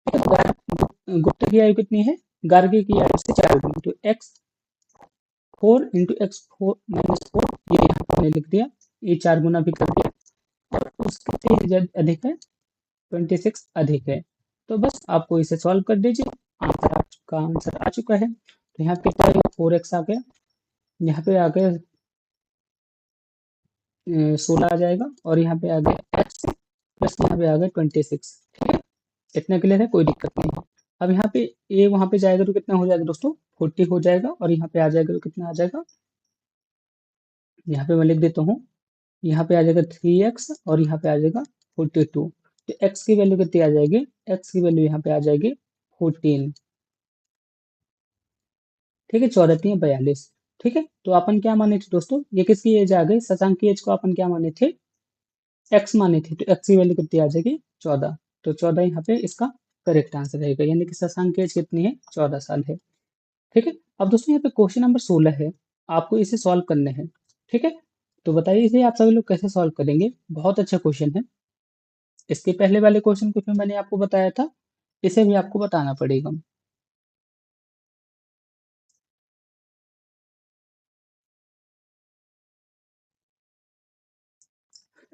गुप्तक की आयु कितनी है, गार्गी की आयु से 4 गुनी, तो x4 × x4 - 4 ये यहाँ पर मैंने लिख दिया। ये 4 गुना भी कर दिया, और उसके अधिक है 26 अधिक है। तो बस आपको इसे सॉल्व कर दीजिए, आंसर आ चुका है। तो यहाँ पे क्या 4x आ गया, यहाँ पे आ गया 16 आ जाएगा, और यहाँ पे आ गया x प्लस यहाँ पे आ गया 26। ठीक है, इतना क्लियर है, कोई दिक्कत नहीं है। अब यहाँ पे a वहाँ पे जाएगा तो कितना हो जाएगा दोस्तों, 40 हो जाएगा, और यहाँ पे आ जाएगा तो कितना आ जाएगा, यहाँ पे मैं लिख देता हूँ, यहाँ पे आ जाएगा 3x, और यहाँ पे आ जाएगा 42। तो x की वैल्यू कितनी आ जाएगी, x की वैल्यू यहाँ पे आ जाएगी 14। ठीक है, 14×3 = 42। ठीक है, तो अपन क्या माने थे दोस्तों, ये किसकी एज आ गई, शशांक की एज को अपन क्या माने थे, x माने थे, तो x की वैल्यू कितनी आ जाएगी 14। तो 14 यहाँ पे इसका करेक्ट आंसर रहेगा, यानी कि शशांक की एज कितनी है, 14 साल है। ठीक है, अब दोस्तों यहाँ पे क्वेश्चन नंबर 16 है, आपको इसे सॉल्व करने हैं। ठीक है, तो बताइए इसे आप सभी लोग कैसे सॉल्व करेंगे। बहुत अच्छा क्वेश्चन है। इसके पहले वाले क्वेश्चन को भी मैंने आपको बताया था, इसे भी आपको बताना पड़ेगा।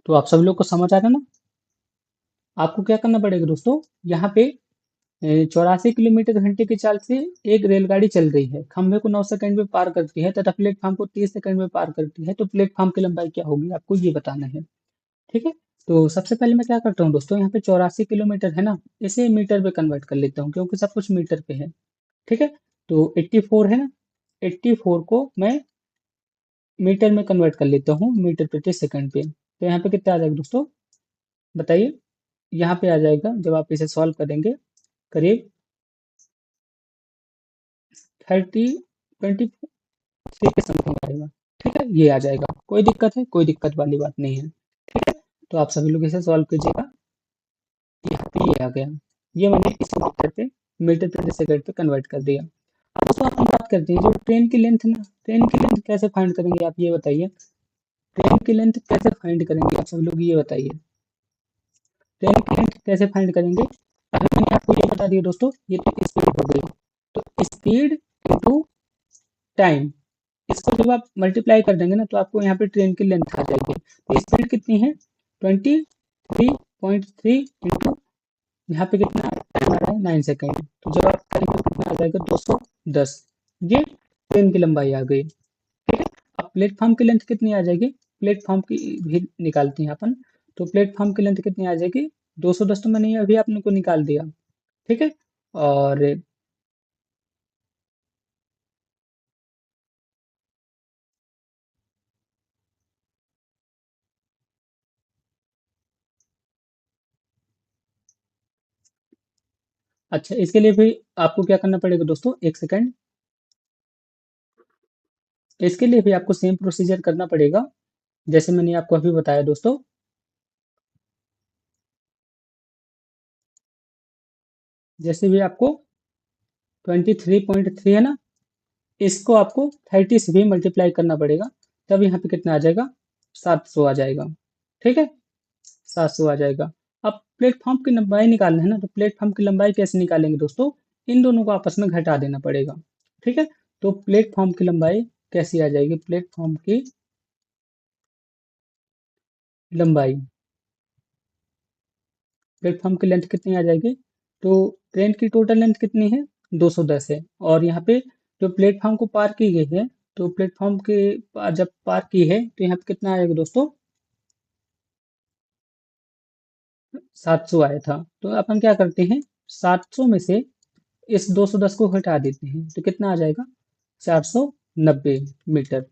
तो आप सभी लोग को समझ आ रहा है ना। आपको क्या करना पड़ेगा दोस्तों, यहाँ पे 84 किलोमीटर घंटे की चाल से एक रेलगाड़ी चल रही है, खंभे को 9 सेकंड में पार करती है तथा प्लेटफॉर्म को 30 सेकंड में पार करती है, तो प्लेटफॉर्म की लंबाई क्या होगी, आपको ये बताना है। ठीक है, तो सबसे पहले मैं क्या करता हूँ दोस्तों, यहाँ पे 84 किलोमीटर है ना, इसे मीटर पे कन्वर्ट कर लेता हूँ, क्योंकि सब कुछ मीटर पे है। ठीक है, तो 84 है ना, 84 को मैं मीटर में कन्वर्ट कर लेता हूँ, मीटर प्रति सेकंड पे। तो यहाँ पे कितना आ जाएगा दोस्तों, बताइए। यहाँ पे आ जाएगा, जब आप इसे सॉल्व करेंगे, करीब 23 के समथिंग आएगा। ठीक है, ये आ जाएगा, कोई दिक्कत है, कोई दिक्कत वाली बात नहीं है। ठीक है, तो आप सभी लोग इसे सॉल्व कीजिएगा। यहाँ पे ये आ गया, ये मैंने इसे मीटर प्रति सेकंड पे कन्वर्ट कर दिया। अब दोस्तों अपन बात करते हैं जो ट्रेन की लेंथ ना, ट्रेन की लेंथ कैसे फाइंड करेंगे, आप ये बताइए। ट्रेन की लेंथ कैसे फाइंड करेंगे, आप सभी लोग ये बताइए। ट्रेन की लेंथ कैसे फाइंड करेंगे, अभी मैंने आपको ये बता दिया दोस्तों, ये तो स्पीड हो गई। तो स्पीड इंटू टाइम, इसको जब आप मल्टीप्लाई कर देंगे ना, तो आपको यहाँ पे ट्रेन की लेंथ आ जाएगी। तो स्पीड कितनी है, 23.3 इंटू यहाँ पे कितना टाइम आ रहा है, 9 सेकेंड। तो जब आप करेंगे तो कितना आ जाएगा, 210। ये ट्रेन की लंबाई आ गई। ठीक है, अब प्लेटफॉर्म की लेंथ कितनी आ जाएगी, प्लेटफॉर्म की भी निकालते हैं अपन। तो प्लेटफॉर्म की लेंथ कितनी आ जाएगी, 210, तो मैंने अभी आपने को निकाल दिया। ठीक है, और अच्छा, इसके लिए भी आपको क्या करना पड़ेगा दोस्तों, एक सेकंड। इसके लिए भी आपको सेम प्रोसीजर करना पड़ेगा, जैसे मैंने आपको अभी बताया दोस्तों। जैसे भी आपको 23.3 है ना, इसको आपको 30 से भी मल्टीप्लाई करना पड़ेगा, तब यहाँ पे कितना आ जाएगा, 700 आ जाएगा। ठीक है, 700 आ जाएगा। अब प्लेटफॉर्म की लंबाई निकालना है ना, तो प्लेटफॉर्म की लंबाई कैसे निकालेंगे दोस्तों, इन दोनों को आपस में घटा देना पड़ेगा। ठीक है, तो प्लेटफॉर्म की लंबाई कैसी आ जाएगी, प्लेटफॉर्म की लंबाई, प्लेटफॉर्म की लेंथ कितनी आ जाएगी, तो ट्रेन की टोटल लेंथ कितनी है, 210 है, और यहाँ पे जो प्लेटफॉर्म को पार की गई है, तो प्लेटफॉर्म के जब पार की है, तो यहाँ पे कितना आएगा दोस्तों, 700 आया था। तो अपन क्या करते हैं, 700 में से इस 210 को हटा देते हैं, तो कितना आ जाएगा, 490 मीटर।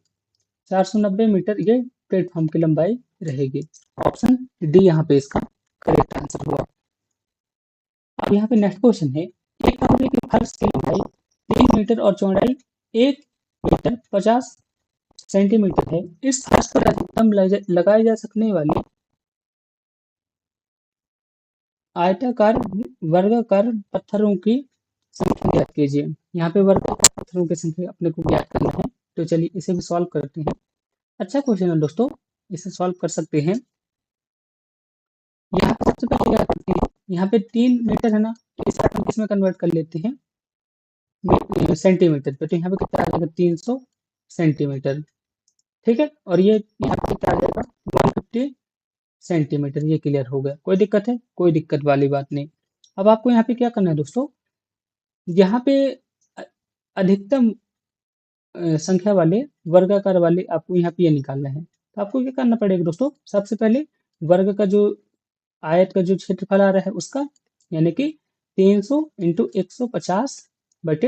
490 मीटर ये प्लेटफॉर्म की लंबाई रहेगी। ऑप्शन डी यहाँ पे इसका करेक्ट आंसर हुआ। अब यहाँ पे नेक्स्ट क्वेश्चन है, एक कमरे के फर्श की लंबाई 3 मीटर और चौड़ाई 1 मीटर 50 सेंटीमीटर है। इस फर्श पर अधिकतम लगाए जा सकने वाली आयताकार वर्गाकार पत्थरों की संख्या ज्ञात कीजिए। यहाँ पे वर्गाकार पत्थरों की संख्या अपने को ज्ञात करना है, तो चलिए इसे भी सॉल्व करते हैं। अच्छा क्वेश्चन है दोस्तों, इसे सॉल्व कर सकते हैं। यहाँ पे सबसे पहले क्या करते हैं, यहाँ पे 3 मीटर है ना, तो इसे अपन किस में कन्वर्ट कर लेते हैं, सेंटीमीटर पे। तो यहाँ पे कितना आ जाएगा, 300 सेंटीमीटर। ठीक है, और ये यहाँ पे कितना आ जाएगा, 150 सेंटीमीटर। ये क्लियर हो गया, कोई दिक्कत है, कोई दिक्कत वाली बात नहीं। अब आपको यहाँ पे क्या करना है दोस्तों, यहाँ पे अ- अधिकतम संख्या वाले वर्गाकार वाले आपको यहाँ पे ये निकालना है। तो आपको क्या करना पड़ेगा दोस्तों, सबसे पहले वर्ग का जो आयत का जो क्षेत्रफल आ रहा है उसका, यानी कि 300 × 150 बटे,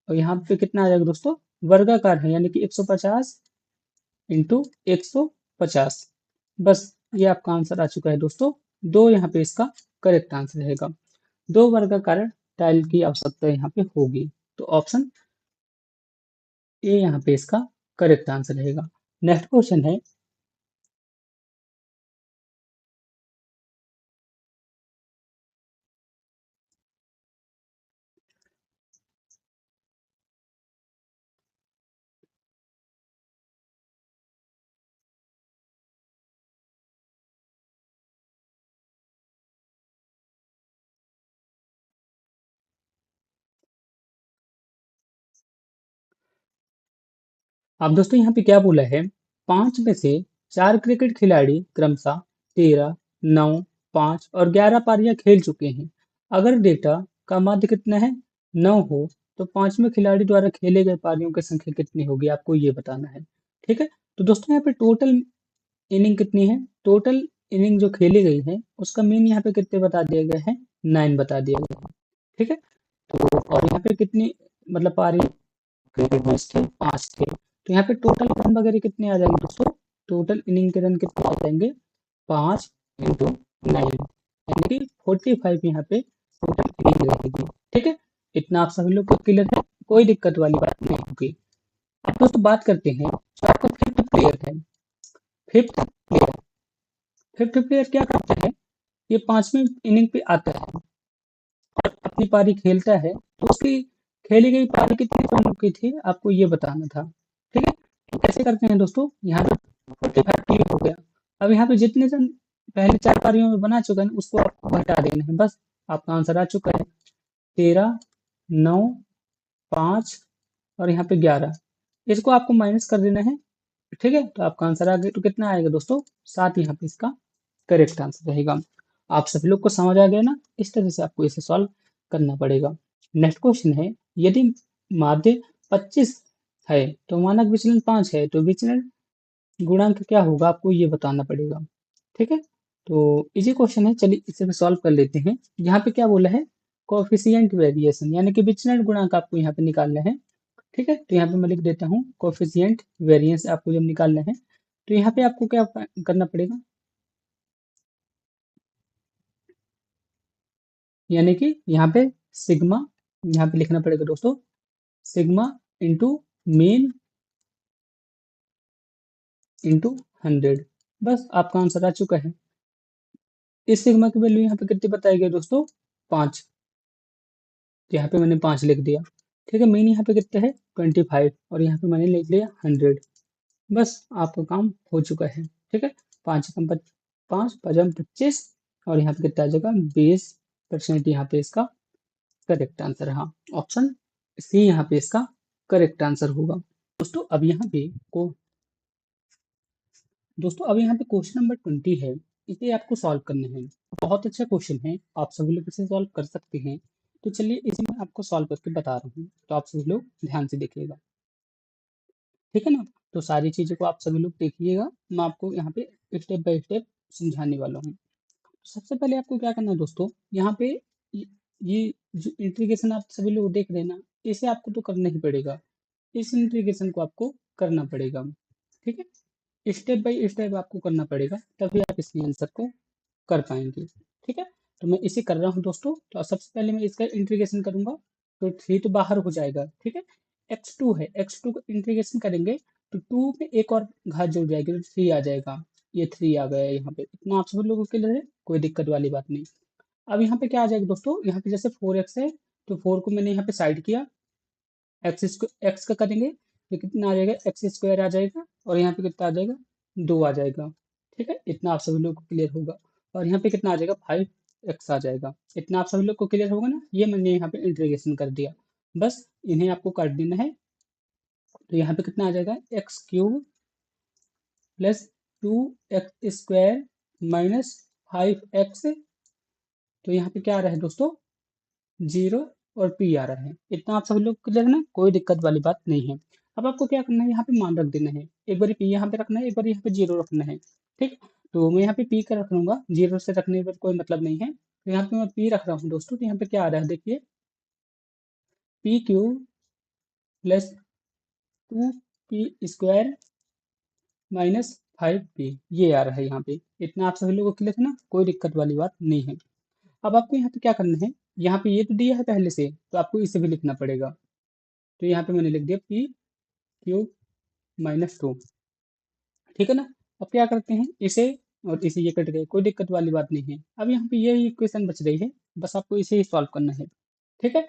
और यहाँ पे कितना आ जाएगा दोस्तों, वर्गाकार है यानी कि 150 × 150। बस ये आपका आंसर आ चुका है दोस्तों। दो यहाँ पे इसका करेक्ट आंसर रहेगा। दो वर्गाकार टाइल की आवश्यकता यहाँ पे होगी, तो ऑप्शन ए यहाँ पे इसका करेक्ट आंसर रहेगा। नेक्स्ट क्वेश्चन है, अब दोस्तों यहाँ पे क्या बोला है, 5 में से 4 क्रिकेट खिलाड़ी क्रमशः 13, 9, 5 और 11 पारियां खेल चुके हैं। अगर डेटा का माध्य कितना है, 9 हो, तो 5वें खिलाड़ी द्वारा खेले गए पारियों की संख्या कितनी होगी, आपको ये बताना है। ठीक है, तो दोस्तों यहाँ पे टोटल इनिंग कितनी है, टोटल इनिंग जो खेली गई है उसका मीन यहाँ पे कितने बता दिया गया है, 9 बता दिया गया है। ठीक है, तो और यहाँ पे कितनी मतलब पारी क्रिकेट मैच थे, 5 थे। तो यहाँ पे टोटल रन वगैरह कितने आ जाएंगे दोस्तों, टोटल इनिंग के रन कितने आ जाएंगे, 5 × 9, यानी कि 45 यहाँ पे टोटल इनिंग रहेगी। ठीक है, इतना आप सभी लोग को क्लियर है, कोई दिक्कत वाली बात नहीं होगी। अब दोस्तों बात करते हैं जो आपका फिफ्थ प्लेयर है। फिफ्थ फिफ्थ प्लेयर क्या करता है, ये 5वीं इनिंग पे आता है और अपनी पारी खेलता है, तो उसकी खेली गई पारी कितने रनों की थी, आपको ये बताना था। ठीक है, तो कैसे करते हैं दोस्तों, यहाँ पे 45 क्लियर हो गया। अब यहाँ पे जितने रन पहले 4 पारियों में बना चुका है उसको आपको घटा देना है, बस आपका आंसर आ चुका है। 13, 9, 5 और यहाँ पे 11, इसको आपको माइनस कर देना है। ठीक है, तो आपका आंसर आ गया, तो कितना आएगा दोस्तों, 7 यहाँ पे इसका करेक्ट आंसर रहेगा। आप सभी लोग को समझ आ गया ना, इस तरह से आपको इसे सॉल्व करना पड़ेगा। नेक्स्ट क्वेश्चन है, यदि माध्य 25 है तो मानक विचलन 5 है, तो विचलन गुणांक क्या होगा, आपको ये बताना पड़ेगा। ठीक है, तो इजी क्वेश्चन है, चलिए इसे सॉल्व कर लेते हैं। यहाँ पे क्या बोला है, कोफिशिएंट वेरिएशन, यानी कि विचलन गुणांक आपको यहाँ पे निकालना है। ठीक है, तो यहाँ पे मैं लिख देता हूँ कोफिशिएंट वेरिएंस आपको जब निकालना है, तो यहाँ पे आपको क्या करना पड़ेगा, यानी कि यहाँ पे सिग्मा, यहाँ पे लिखना पड़ेगा दोस्तों, सिग्मा इंटू मीन इंटू 100। बस आपका आंसर आ चुका है। इस सिग्मा की वैल्यू यहाँ पे कितनी बताई गई दोस्तों, 5। यहाँ पे मैंने 5 लिख दिया। ठीक है, मीन यहाँ पे कितना है, 25, और यहाँ पे मैंने लिख लिया 100। बस आपका काम हो चुका है। ठीक है, 5 × 5 = 25, और यहाँ पे कितना आ जाएगा, 20% यहाँ पे इसका करेक्ट आंसर है। हाँ, ऑप्शन सी यहाँ पे इसका करेक्ट आंसर होगा। दोस्तों अब यहाँ पे को दोस्तों अब यहाँ पे क्वेश्चन नंबर 20 है, इसे आपको सॉल्व करना है। बहुत अच्छा क्वेश्चन है, आप सभी लोग इसे सॉल्व कर सकते हैं। तो चलिए इसे मैं आपको सॉल्व करके बता रहा हूँ, तो आप सभी लोग ध्यान से देखिएगा। ठीक है ना, तो सारी चीज़ों को आप सभी लोग देखिएगा, मैं आपको यहाँ पे स्टेप बाय स्टेप समझाने वाला हूँ। सबसे पहले आपको क्या करना है दोस्तों, यहाँ पे ये ये जो इंटीग्रेशन आप सभी लोग देख रहे हैं ना, इसे आपको तो करना ही पड़ेगा, इस इंटीग्रेशन को आपको करना पड़ेगा। ठीक है, स्टेप बाय स्टेप आपको करना पड़ेगा, तभी आप इसके आंसर को कर पाएंगे। ठीक है, तो मैं इसे कर रहा हूँ दोस्तों। तो सबसे पहले मैं इसका इंटीग्रेशन करूंगा, तो 3 तो बाहर हो जाएगा। ठीक है, x2 है, x2 का इंटीग्रेशन करेंगे तो 2 में एक और घात जुड़ जाएगी, तो 3 आ जाएगा। ये 3 आ गया यहाँ पे, इतना आप सभी लोगों के लिए है, कोई दिक्कत वाली बात नहीं। अब यहाँ पे क्या आ जाएगा दोस्तों, यहाँ पे जैसे 4x है, तो 4 को मैंने यहाँ पे साइड किया, एक्स को एक्स का करेंगे, तो कितना आ जाएगा, एक्स स्क्वायर आ जाएगा, और यहाँ पे कितना आ जाएगा, 2 आ जाएगा। ठीक है, इतना आप सभी लोग को क्लियर होगा। और यहाँ पे कितना आ जाएगा, 5x आ जाएगा। इतना आप सभी लोग को क्लियर होगा ना, ये मैंने यहाँ पे इंटीग्रेशन कर दिया। बस इन्हें आपको काट देना है। तो यहाँ पे कितना आ जाएगा, x³ plus 2x² minus 5x। तो यहाँ पे क्या आ रहा है दोस्तों, 0 और p आ रहा है। इतना आप सभी लोग क्लियर है ना, कोई दिक्कत वाली बात नहीं है। अब आपको क्या करना है, यहाँ पे मान रख देना है। एक बार p यहाँ पे रखना है, एक बार यहाँ पे 0 रखना है। ठीक, तो मैं यहाँ पे p का रख लूंगा, 0 से रखने पर कोई मतलब नहीं है। तो यहाँ पे मैं p रख रहा हूँ दोस्तों। तो यहाँ पे क्या आ रहा है, देखिए, p³ plus 2p² minus 5p, ये आ रहा है यहाँ पे। इतना आप सभी लोगों को क्लियर है ना, कोई दिक्कत वाली बात नहीं है। अब आपको यहाँ पे क्या करना है, यहाँ पे ये तो दिया है पहले से, तो आपको इसे भी लिखना पड़ेगा। तो यहाँ पे मैंने लिख दिया p³ -2। ठीक है ना। अब क्या करते हैं, इसे और इसे ये कट गए, कोई दिक्कत वाली बात नहीं है। अब यहाँ पे ये इक्वेशन बच रही है, बस आपको इसे ही सॉल्व करना है। ठीक है,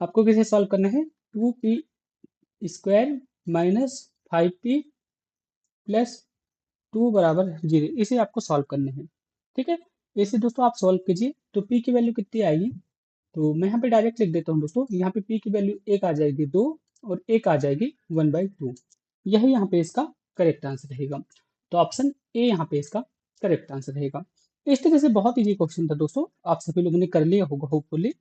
आपको किसे सॉल्व करना है, 2p² -5p प्लस 2 बराबर 0, इसे आपको सॉल्व करना है। ठीक है, इसे दोस्तों आप सॉल्व कीजिए, तो p की वैल्यू कितनी आएगी। तो मैं यहाँ पे डायरेक्ट लिख देता हूँ दोस्तों। यहाँ पे p की वैल्यू एक आ जाएगी 2, और एक आ जाएगी 1/2। यही यहाँ पे इसका करेक्ट आंसर रहेगा। तो ऑप्शन ए यहाँ पे इसका करेक्ट आंसर रहेगा। इस तरह से बहुत इजी क्वेश्चन था दोस्तों, आप सभी लोगों ने कर लिया होगा होपफुली।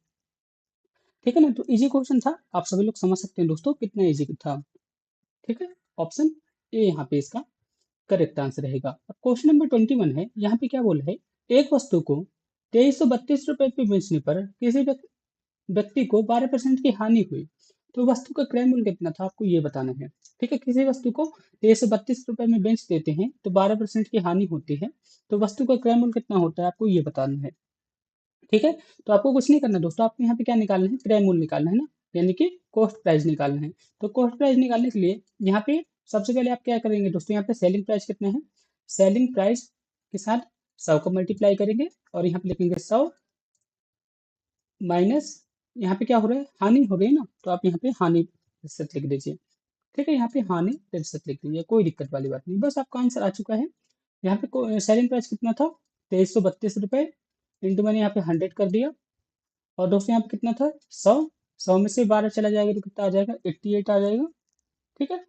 ठीक है ना, तो इजी क्वेश्चन था, आप सभी लोग समझ सकते हैं दोस्तों कितना इजी था। ठीक है, ऑप्शन ए यहाँ पे इसका करेक्ट आंसर रहेगा। अब क्वेश्चन नंबर 21 है, यहाँ पे क्या बोला है, एक वस्तु को 2332 रुपए पे बेचने पर किसी व्यक्ति को 12% की हानि हुई, तो वस्तु का क्रय मूल्य कितना था, आपको ये बताना है। ठीक है, किसी वस्तु को 2332 रुपए में बेच देते हैं तो 12% की हानि होती है, तो वस्तु का क्रय मूल्य कितना होता है, आपको ये बताना है। ठीक है, तो आपको कुछ नहीं करना दोस्तों, आपको यहाँ पे क्या निकालना है, क्रय मूल्य निकालना है ना, यानी कि कॉस्ट प्राइस निकालना है। तो कॉस्ट प्राइस निकालने के लिए यहाँ पे सबसे पहले आप क्या करेंगे दोस्तों, यहाँ पे सेलिंग प्राइस कितना है, सेलिंग प्राइस के साथ 100 को मल्टीप्लाई करेंगे, और यहाँ पे लिखेंगे 100 माइनस, यहाँ पे क्या हो रहा है, हानि हो रही है ना, तो आप यहाँ पे हानि प्रतिशत लिख दीजिए। ठीक है, यहाँ पे हानि प्रतिशत लिख दीजिए, कोई दिक्कत वाली बात नहीं, बस आपका आंसर आ चुका है। यहाँ पे सेलिंग प्राइस कितना था, 2332 रुपए, इंटू मैंने यहाँ पे 100 कर दिया, और दोस्तों यहाँ पे कितना था, 100। 100 में से 12 चला जाएगा तो कितना आ जाएगा, 88 आ जाएगा। ठीक है,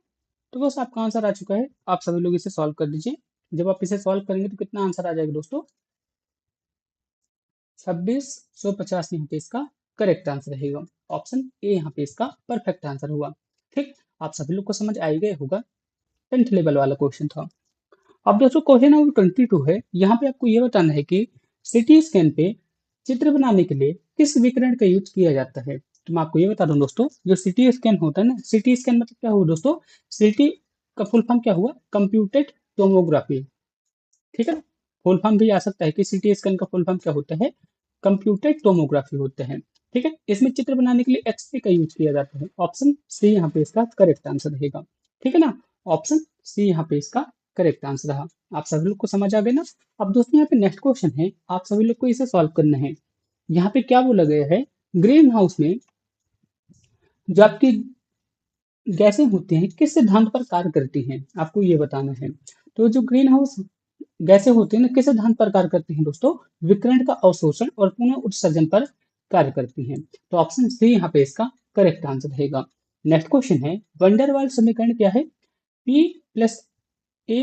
तो बस आपका आंसर आ चुका है, आप सभी लोग इसे सॉल्व कर दीजिए। जब आप इसे सॉल्व करेंगे तो कितना आंसर आ जाएगा दोस्तों, 2650 यहाँ पे इसका करेक्ट आंसर रहेगा। ऑप्शन ए यहाँ पे इसका परफेक्ट आंसर हुआ। ठीक, आप सभी लोग को समझ आ ही गया होगा, 10th लेवल वाला क्वेश्चन था। अब दोस्तों क्वेश्चन नंबर 22 है, यहाँ पे आपको ये बताना है कि सिटी स्कैन पे चित्र बनाने के लिए किस विकिरण का यूज किया जाता है। तो मैं आपको ये बता दूं दोस्तों, जो सिटी स्कैन होता है ना, सिटी स्कैन मतलब क्या हुआ दोस्तों, सिटी का फुल फॉर्म क्या हुआ, कंप्यूटेड टोमोग्राफी। ठीक है, फुल फॉर्म भी आ सकता है कि सिटी स्कैन का फुल फॉर्म क्या होता है, कंप्यूटेड टोमोग्राफी होता है। ठीक है, इसमें चित्र बनाने के लिए एक्सरे का यूज किया जाता है। ऑप्शन सी यहाँ पे इसका करेक्ट आंसर रहेगा। ठीक है ना, ऑप्शन सी यहाँ पे इसका करेक्ट आंसर रहा। आप सभी लोग को समझ आ गया ना। अब दोस्तों यहाँ पे नेक्स्ट क्वेश्चन है, आप सभी लोग को इसे सॉल्व करना है। यहाँ पे क्या बोला गया है, ग्रीन हाउस में जो आपकी गैसें होती हैं किस सिद्धांत पर कार्य करती हैं, आपको ये बताना है। तो जो ग्रीन हाउस गैसें होती हैं ना, किस सिद्धांत पर कार्य करती हैं दोस्तों, विकिरण का अवशोषण और पुनः उत्सर्जन पर कार्य करती हैं। तो ऑप्शन सी यहाँ पे इसका करेक्ट आंसर रहेगा। नेक्स्ट क्वेश्चन है, वंडरवाल समीकरण क्या है, P प्लस ए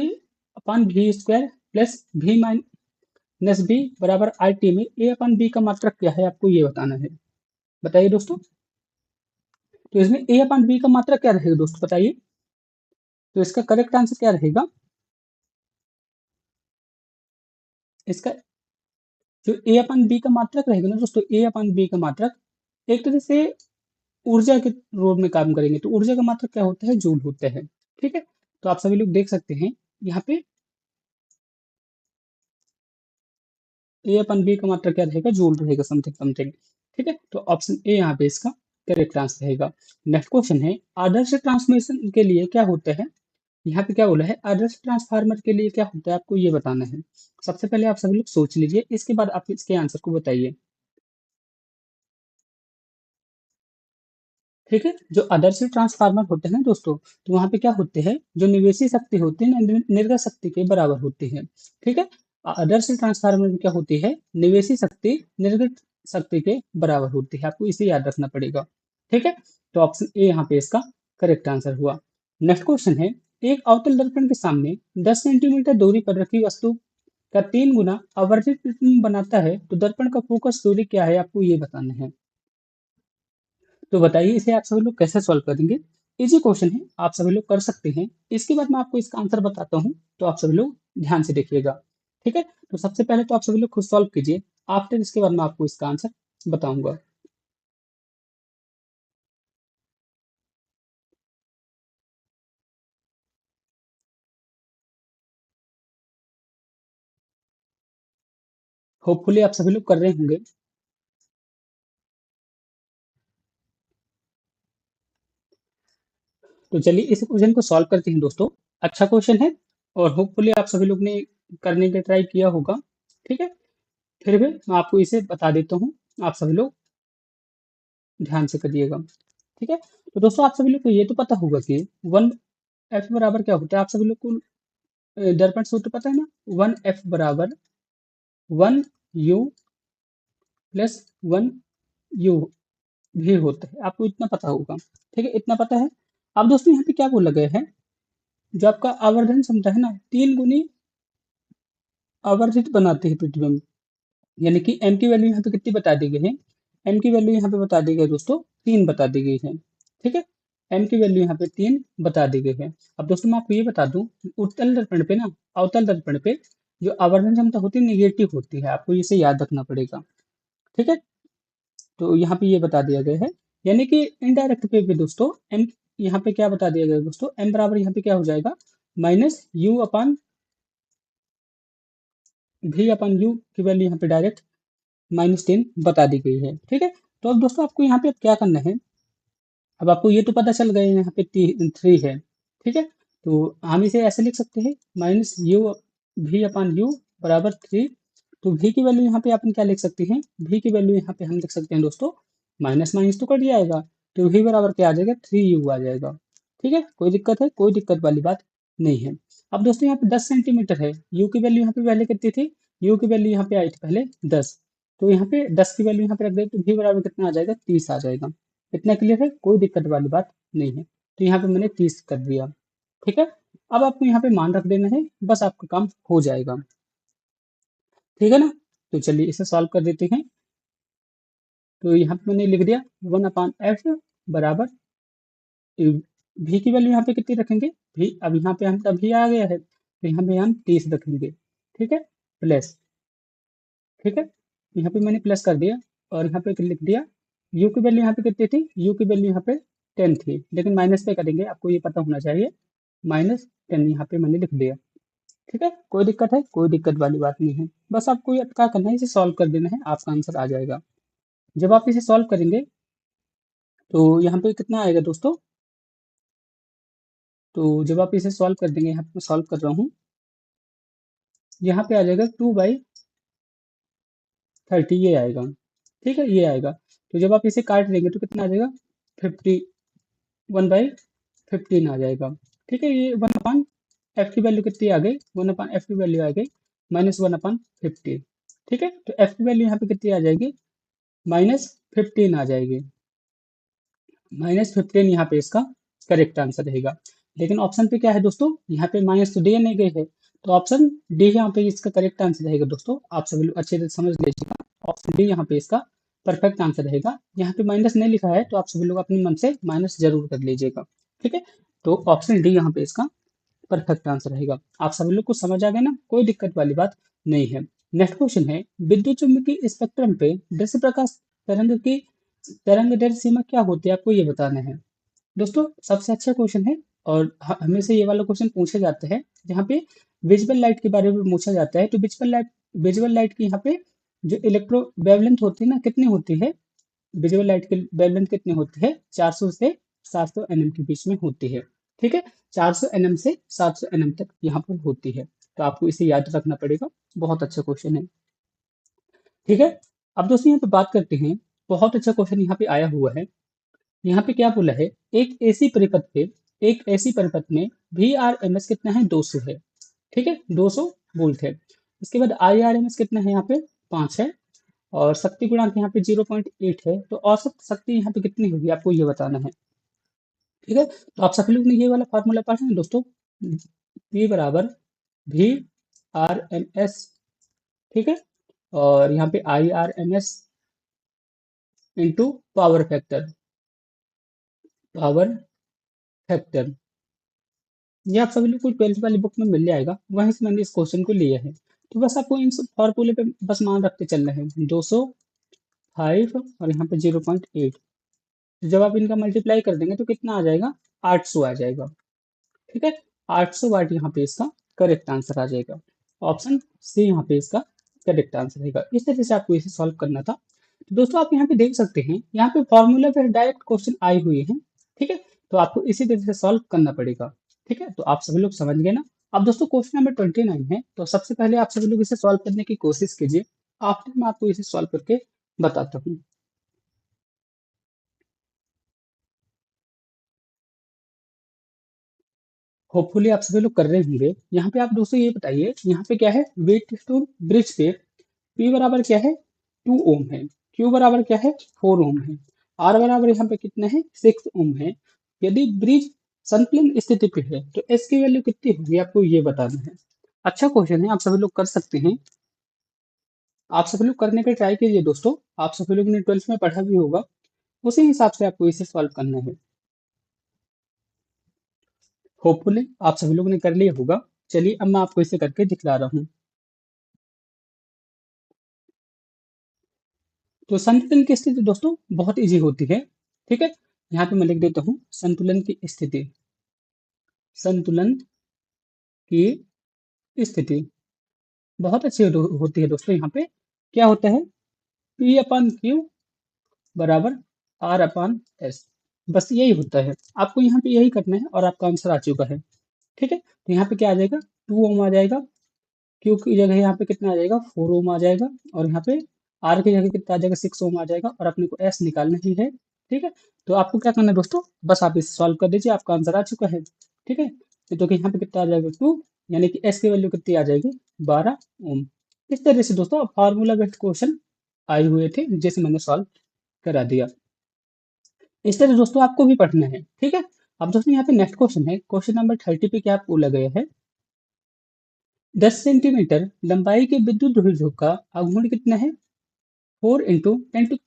अपन भी स्क्वायर प्लस भी माइनस बी बराबर आई टी में ए अपन बी का मात्रक क्या है, आपको ये बताना है। बताइए दोस्तों, तो इसमें ए अपन बी का मात्रक क्या रहेगा दोस्तों, बताइए। तो इसका करेक्ट आंसर क्या रहेगा, इसका जो ए अपन बी का मात्रक रहेगा ना दोस्तों, ए अपन बी का मात्रक एक तरह से ऊर्जा के रूप में काम करेंगे, तो ऊर्जा का मात्रक क्या होता है, जूल होता है। ठीक है, तो आप सभी लोग देख सकते हैं यहाँ पे ए अपन बी का मात्रक क्या रहेगा, जूल रहेगा, समथिंग समथिंग। ठीक है, तो ऑप्शन ए यहाँ पे इसका करेक्ट आंसर रहेगा। नेक्स्ट क्वेश्चन है, आदर्श ट्रांसमिशन के लिए क्या होता है। यहाँ पे क्या बोला है, आदर्श ट्रांसफार्मर के लिए क्या होता है, आपको ये बताना है। सबसे पहले आप सभी लोग सोच लीजिए, इसके बाद आप इसके आंसर को बताइए। ठीक है। जो आदर्श ट्रांसफार्मर होते हैं दोस्तों, तो वहां पे क्या होते हैं, जो निवेशी शक्ति होती है ना, निर्गत शक्ति के बराबर होती है। ठीक है। आदर्श ट्रांसफार्मर में क्या होती है, निवेशी शक्ति निर्गत शक्ति के बराबर होती है। आपको इसे याद रखना पड़ेगा। ठीक है। तो ऑप्शन ए यहाँ पे इसका करेक्ट आंसर हुआ। नेक्स्ट क्वेश्चन है, एक अवतल दर्पण के सामने 10 सेंटीमीटर दूरी पर रखी वस्तु का 3 गुना आवर्धित प्रतिबिंब बनाता है, तो दर्पण का फोकस दूरी क्या है, आपको ये बताना है। तो बताइए इसे आप सभी लोग कैसे सॉल्व करेंगे। इजी क्वेश्चन है, आप सभी लोग कर सकते हैं। इसके बाद मैं आपको इसका आंसर बताता हूँ, तो आप सभी लोग ध्यान से देखिएगा। ठीक है। तो सबसे पहले तो आप सभी लोग खुद सॉल्व कीजिए, आफ्टर इसके बाद मैं आपको इसका आंसर बताऊंगा। होपफुली आप सभी लोग कर रहे होंगे। तो चलिए इस क्वेश्चन को सॉल्व करते हैं दोस्तों। अच्छा क्वेश्चन है, और होपफुली आप सभी लोग ने करने का ट्राई किया होगा। ठीक है। फिर भी मैं आपको इसे बता देता हूँ, आप सभी लोग ध्यान से करिएगा। ठीक है। तो दोस्तों आप सभी लोग को ये तो पता होगा कि 1 एफ बराबर क्या होता है, आप सभी लोग को दर्पण सूत्र पता है ना। 1 एफ बराबर 1 यू प्लस 1 यू भी होता है, आपको इतना पता होगा। ठीक है, इतना पता है। अब दोस्तों यहाँ पे क्या बोला गया है, जो आपका आवर्धन क्षमता है ना, 3 गुनी आवर्धित बनाती है प्रतिबिंब। यानी कि एम की वैल्यू यहाँ पे कितनी बता दी गई है, एम की वैल्यू यहाँ पे बता दी गई है दोस्तों, 3 बता दी गई है। ठीक है। एम की वैल्यू यहाँ पे 3 बता दी गई है। अब दोस्तों मैं आपको ये बता दूं, उत्तल दर्पण पे ना, अवतल दर्पण पे जो आवर्धन क्षमता होती है निगेटिव होती है, आपको इसे याद रखना पड़ेगा। ठीक है। तो यहाँ पे ये बता दिया गया है, यानी कि इनडायरेक्ट पे भी दोस्तों एम, यहाँ पे क्या बता दिया गया है दोस्तों, एम बराबर यहाँ पे क्या हो जाएगा, -u/v/u की वैल्यू यहाँ पे डायरेक्ट -10 बता दी गई है। ठीक है। तो अब दोस्तों आपको यहाँ पे अब क्या करना है, अब आपको ये तो पता चल गया है यहाँ पे 3 है। ठीक है। तो हम इसे ऐसे लिख सकते हैं, -u/v/u बराबर 3। तो v की वैल्यू यहाँ पे अपन क्या लिख सकते हैं, v की वैल्यू यहाँ पे हम लिख सकते हैं दोस्तों, माइनस माइनस तो कट जाएगा, तो v बराबर क्या आ जाएगा, 3u आ जाएगा। ठीक है, कोई दिक्कत है, कोई दिक्कत वाली बात नहीं है। अब दोस्तों यहाँ पे 10 सेंटीमीटर है, u की वैल्यू यहाँ पे पहले कितनी थी, u की वैल्यू यहाँ पे आई थी पहले 10। तो यहाँ पे 10 की वैल्यू यहाँ पे रख दे, तो v बराबर कितना आ जाएगा, 30 आ जाएगा। इतना क्लियर है, कोई दिक्कत वाली बात नहीं है। तो यहाँ पे मैंने 30 कर दिया। ठीक है। अब आपको यहाँ पे मान रख देना है, बस आपका काम हो जाएगा। ठीक है ना। तो चलिए इसे सॉल्व कर देते हैं। तो यहाँ पे मैंने लिख दिया 1/f बराबर, भी की वैल्यू यहाँ पे कितनी रखेंगे, भी अब यहाँ पे हम अभी आ गया है, तो यहाँ पे हम 30 रखेंगे। ठीक है। प्लस, ठीक है, यहाँ पे मैंने प्लस कर दिया, और यहाँ पे लिख दिया यू की वैल्यू यहाँ पे कितनी थी, यू की वैल्यू यहाँ पे 10 थी, लेकिन माइनस पे करेंगे, आपको ये पता होना चाहिए, -10 यहाँ पे मैंने लिख दिया। ठीक है, कोई दिक्कत है, कोई दिक्कत वाली बात नहीं है। बस आपको ये क्या करना है, इसे सॉल्व कर देना है, आपका आंसर आ जाएगा। जब आप इसे सॉल्व करेंगे, तो यहाँ पे कितना आएगा दोस्तों, तो जब आप इसे सॉल्व कर देंगे, यहाँ पे मैं सॉल्व कर रहा हूँ, यहाँ पे आ जाएगा 2/30, ये आएगा। ठीक है, ये आएगा। तो जब आप इसे काट देंगे तो कितना आ जाएगा, 51/15 आ जाएगा। ठीक है, ये 1/f की वैल्यू कितनी आ गई, 1/f की वैल्यू आ गई -1/50। ठीक है। तो f की वैल्यू यहाँ पे कितनी आ जाएगी, -15 आ जाएगी। -15 यहाँ पे इसका करेक्ट आंसर रहेगा। लेकिन ऑप्शन पे क्या है दोस्तों, यहाँ पे माइनस तो दिए नहीं गए है, तो ऑप्शन डी यहाँ पे इसका करेक्ट आंसर रहेगा दोस्तों। आप सभी लोग अच्छे से समझ लीजिएगा, ऑप्शन डी यहाँ पे इसका परफेक्ट आंसर रहेगा। यहाँ पे माइनस नहीं लिखा है, तो आप सभी लोग अपने मन से माइनस जरूर कर लीजिएगा। ठीक है। तो ऑप्शन डी यहाँ पे इसका परफेक्ट आंसर रहेगा। आप सभी लोग को समझ आ गया ना, कोई दिक्कत वाली बात नहीं है। नेक्स्ट क्वेश्चन है, विद्युत चुम्बकीय स्पेक्ट्रम पे दृश्य प्रकाश तरंग की तरंग दैर्ध्य सीमा क्या होती है, आपको ये बताना है। दोस्तों सबसे अच्छा क्वेश्चन है, और हमेशा ये वाला क्वेश्चन पूछा जाता है, जहाँ पे विजुअल लाइट के बारे में पूछा जाता है। तो विजुअल लाइट की यहाँ पे जो इलेक्ट्रो वेवलेंथ होती है ना, कितनी होती है, विजुअल लाइट की वेवलेंथ कितनी होती है, 400 से 700 एनएम के बीच में होती है। ठीक है, 400 एनएम से 700 एनएम तक यहाँ पर होती है। तो आपको इसे याद रखना पड़ेगा, बहुत अच्छा क्वेश्चन है। ठीक है। अब दोस्तों यहाँ पे बात करते हैं, बहुत अच्छा क्वेश्चन यहाँ पे आया हुआ है, यहाँ पे क्या बोला है, एक ऐसी परिपथ में वी आर एम एस कितना है, 200 है। ठीक है, 200 वोल्ट है। इसके बाद आई आर एम एस कितना है, यहाँ पे 5 है। और शक्ति गुणांक यहाँ पे 0.8 है। तो औसत शक्ति यहाँ पे कितनी होगी, आपको ये बताना है। ठीक है, तो आप सभी लोग ने ये वाला फॉर्मूला पढ़ा है दोस्तों, P बराबर वी आर एम एस। ठीक है, और यहाँ पे I R M S into power factor. ये आप सभी लोग को 12th वाली बुक में मिल जाएगा, वहीं से मैंने इस क्वेश्चन को लिया है। तो बस आपको इन सब फॉर्मूले पे बस मान रखते चलना है, 205 और यहाँ पे 0.8। तो जब आप इनका मल्टीप्लाई कर देंगे तो कितना आ जाएगा, 800 आ जाएगा। ठीक है, 800 वाट यहाँ पे इसका करेक्ट आंसर आ जाएगा। ऑप्शन सी यहाँ पे इसका करेक्ट आंसर रहेगा। इस तरह से आपको इसे सॉल्व करना था। तो दोस्तों आप यहाँ पे देख सकते हैं, यहाँ पे फॉर्मूला पे डायरेक्ट क्वेश्चन आए हुए हैं। ठीक है, तो आपको इसी तरह से सॉल्व करना पड़ेगा। ठीक है, तो आप सभी लोग समझ गए ना। अब दोस्तों क्वेश्चन नंबर 29 है, तो सबसे पहले आप सभी लोग इसे सॉल्व करने की कोशिश कीजिए। आफ्टर मैं आपको इसे सॉल्व करके बताता हूँ। होपफुली आप सभी लोग कर रहे होंगे। यहाँ पे आप दोस्तों ये बताइए, यहाँ पे क्या है, वेट टू ब्रिज पे P बराबर क्या है, 2 ओम है। Q बराबर क्या है, 4 ओम है। R बराबर यहाँ पे कितना है, 6 ओम है। यदि ब्रिज संतुलन स्थिति पे है तो S की वैल्यू कितनी होगी, आपको ये बताना है। अच्छा क्वेश्चन है, आप सभी लोग कर सकते हैं। आप सभी लोग करने का ट्राई कीजिए दोस्तों। आप सभी लोग ने 12th में पढ़ा भी होगा, उसी हिसाब से आपको इसे सॉल्व करना है। होपफुली आप सभी लोगों ने कर लिया होगा। चलिए अब मैं आपको इसे करके दिखला रहा हूँ। तो संतुलन की स्थिति दोस्तों बहुत इजी होती है। ठीक है, यहाँ पे मैं लिख देता हूँ संतुलन की स्थिति। संतुलन की स्थिति बहुत अच्छी होती है दोस्तों। यहाँ पे क्या होता है, P अपन क्यू बराबर R अपन एस। बस यही होता है, आपको यहाँ पे यही करना है और आपका आंसर आ चुका है। ठीक है, तो यहाँ पे क्या आ जाएगा, 2 ओम आ जाएगा। क्यू की जगह यहाँ पे कितना आ जाएगा, 4 ओम आ जाएगा। और यहाँ पे आर की जगह कितना आ जाएगा, 6 ओम आ जाएगा। और अपने को एस निकालना ही है। ठीक है, तो आपको क्या करना है दोस्तों, बस आप इसे सॉल्व कर दीजिए, आपका आंसर आ चुका है। ठीक है, तो कि यहाँ पे कितना आ जाएगा, 2, यानी कि एस की वैल्यू कितनी आ जाएगी, 12 ओम। इस तरह से दोस्तों फार्मूला बेस्ड क्वेश्चन आए हुए थे, जैसे मैंने सॉल्व करा दिया। इस तरह दोस्तों आपको भी पढ़ना है। ठीक है, अब दोस्तों यहाँ पे नेक्स्ट क्वेश्चन है, क्वेश्चन नंबर 30 पे क्या बोला गया है, 10 सेंटीमीटर लंबाई के विद्युत द्विध्रुव का आघूर्ण कितना है, 4 ×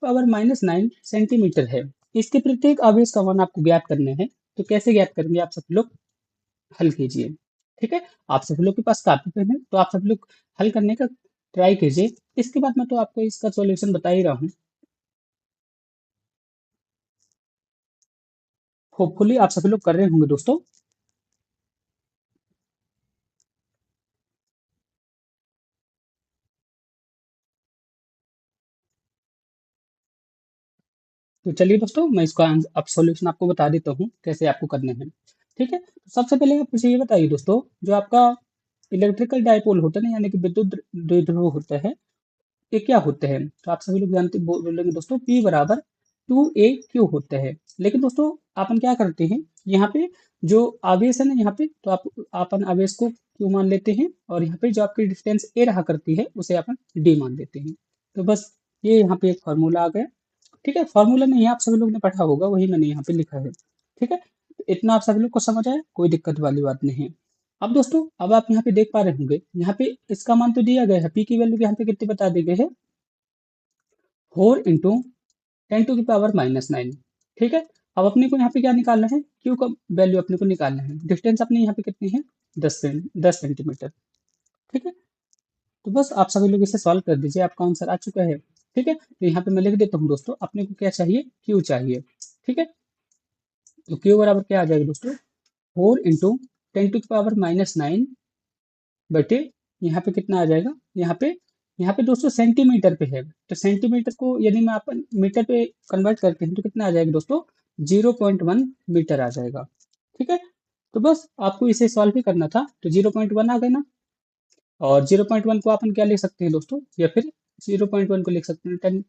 10⁻⁹ सेंटीमीटर है। इसके प्रत्येक आवेश का मान आपको ज्ञात करना है। तो कैसे ज्ञात करेंगे, आप सब लोग हल कीजिए। ठीक है, आप सभी लोग के पास कापी पेन है, तो आप सभी लोग हल करने का ट्राई कीजिए। इसके बाद मैं तो आपको इसका सॉल्यूशन बता ही रहा हूँ। होपफुली आप सभी लोग कर रहे होंगे दोस्तों। तो चलिए दोस्तों, मैं इसका अब सॉल्यूशन आपको बता देता हूँ कैसे आपको करना है। ठीक है, तो सबसे पहले आप मुझे ये बताइए दोस्तों, जो आपका इलेक्ट्रिकल डायपोल होता है ना, यानी कि विद्युत द्विध्रुव होता है, ये क्या होते हैं, तो आप सभी लोग जानते बोलेंगे दोस्तों, P बराबर 2a होता है। लेकिन दोस्तों अपन क्या करते हैं, यहाँ पे जो आवेश है ना, यहाँ पे तो आप अपन आवेश को Q मान लेते हैं, और यहाँ पे जो आपकी डिस्टेंस a रहा करती है उसे अपन d मान लेते हैं। तो बस ये यहाँ पे एक फॉर्मूला आ गया। ठीक है, फॉर्मूला नहीं आप सभी लोग ने पढ़ा होगा, वही मैंने यहाँ पे लिखा है। ठीक है, तो इतना आप सभी लोग को समझ आया, कोई दिक्कत वाली बात नहीं है। अब दोस्तों अब आप यहाँ पे देख पा रहे होंगे, यहाँ पे इसका मान तो दिया गया है, पी की वैल्यू यहाँ पे कितनी बता दी गई है, 4 × 10⁻⁹। ठीक है, अब अपने को यहाँ पे क्या निकालना है, क्यू का वैल्यू अपने को निकालना है। डिस्टेंस अपने यहाँ पे कितनी है, 10 सेंटीमीटर। ठीक है, तो बस आप सभी लोग इसे सॉल्व कर दीजिए, आपका आंसर आ चुका है। ठीक है, तो यहाँ पे मैं लिख देता हूँ दोस्तों, अपने को क्या चाहिए, क्यू चाहिए। ठीक है, तो क्यू बराबर क्या आ जाएगा दोस्तों, 4 × 10⁻⁹ बटे यहाँ पे कितना आ जाएगा, यहाँ पे दोस्तों सेंटीमीटर पे है, तो सेंटीमीटर को यदि मैं अपन मीटर पे कन्वर्ट करते हैं तो कितना आ जाएगा दोस्तों, 0.1 मीटर आ जाएगा। ठीक है, तो बस आपको इसे सॉल्व ही करना था, तो 0.1 आ गए ना। और 0.1 को अपन क्या लिख सकते हैं दोस्तों, या फिर 0.1 को लिख सकते हैं 10,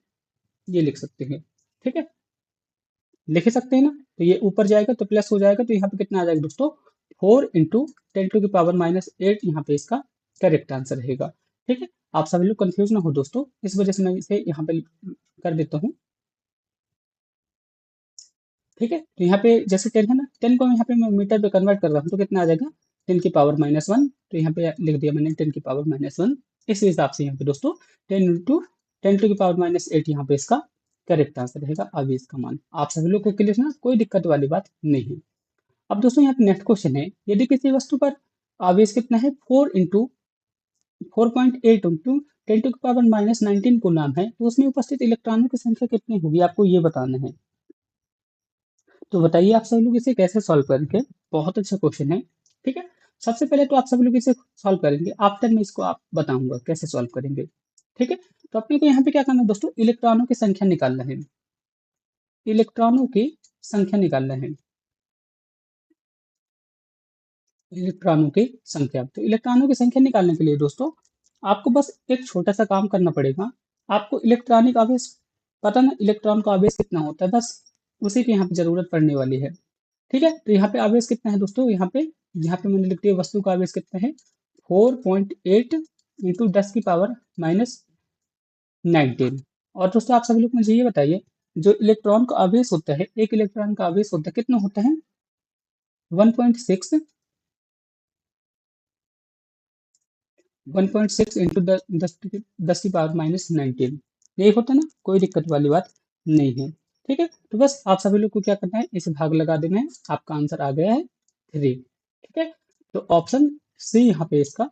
ये लिख सकते हैं। ठीक है, लिख ही सकते हैं ना। तो ये ऊपर जाएगा तो प्लस हो जाएगा, तो यहाँ पे कितना आ जाएगा दोस्तों, 4 × 10⁸ यहाँ पे इसका करेक्ट आंसर रहेगा। ठीक है, आप सभी लोग कंफ्यूज ना हो दोस्तों, इस वजह से मैं इसे यहाँ पे कर देता हूँ। ठीक है, तो यहाँ पे जैसे 10 है ना, 10 को यहाँ पे मैं मीटर पे कन्वर्ट कर रहा हूँ तो कितना आ जाएगा, 10⁻⁻1। तो यहाँ पे लिख दिया मैंने 10⁻⁻1। इस हिसाब से यहाँ पे दोस्तों 10 × 10⁻⁸ यहाँ पे इसका करेक्ट आंसर रहेगा अभी इसका मान। आप सभी लोग को क्लियर है ना, कोई दिक्कत वाली बात नहीं है। अब दोस्तों यहाँ पे नेक्स्ट क्वेश्चन है, यदि किसी वस्तु पर आवेश कितना है, 4×4.8 × 10⁻⁻19 कूलम्ब है, तो उसमें उपस्थित इलेक्ट्रॉनों की संख्या कितनी होगी, आपको ये बताना है। तो बताइए आप सभी लोग इसे कैसे सॉल्व करेंगे। बहुत अच्छा क्वेश्चन है। ठीक है, सबसे पहले तो आप सभी लोग इसे सॉल्व करेंगे, आफ्टर मैं इसको आप बताऊंगा कैसे सॉल्व करेंगे। ठीक है, तो अपने को यहाँ पे क्या करना है दोस्तों, इलेक्ट्रॉनों की संख्या निकालना है। इलेक्ट्रॉनों की संख्या निकालना है। इलेक्ट्रॉनों की संख्या, तो इलेक्ट्रॉनों की संख्या निकालने के लिए दोस्तों आपको बस एक छोटा सा काम करना पड़ेगा। आपको इलेक्ट्रॉनिक आवेश पता ना, इलेक्ट्रॉन का आवेश कितना होता है, बस उसी की यहाँ पे जरूरत पड़ने वाली है। ठीक है, तो यहाँ पे आवेश कितना है दोस्तों, यहाँ पे मैंने लिख दिया वस्तु का आवेश कितना है, 4.8 इंटू 10⁻⁻19। और दोस्तों आप सभी लोग मुझे ये बताइए, जो इलेक्ट्रॉन का आवेश होता है, एक इलेक्ट्रॉन का आवेश होता है कितना होता है, 1.6। 1.6 इंटू 10⁻⁻19 यही होता है ना, कोई दिक्कत वाली बात नहीं है। ठीक है, तो बस आप सभी लोग को क्या करना है, इसे भाग लगा देना है, आपका आंसर आ गया है 3। ठीक है, तो ऑप्शन सी यहाँ पे इसका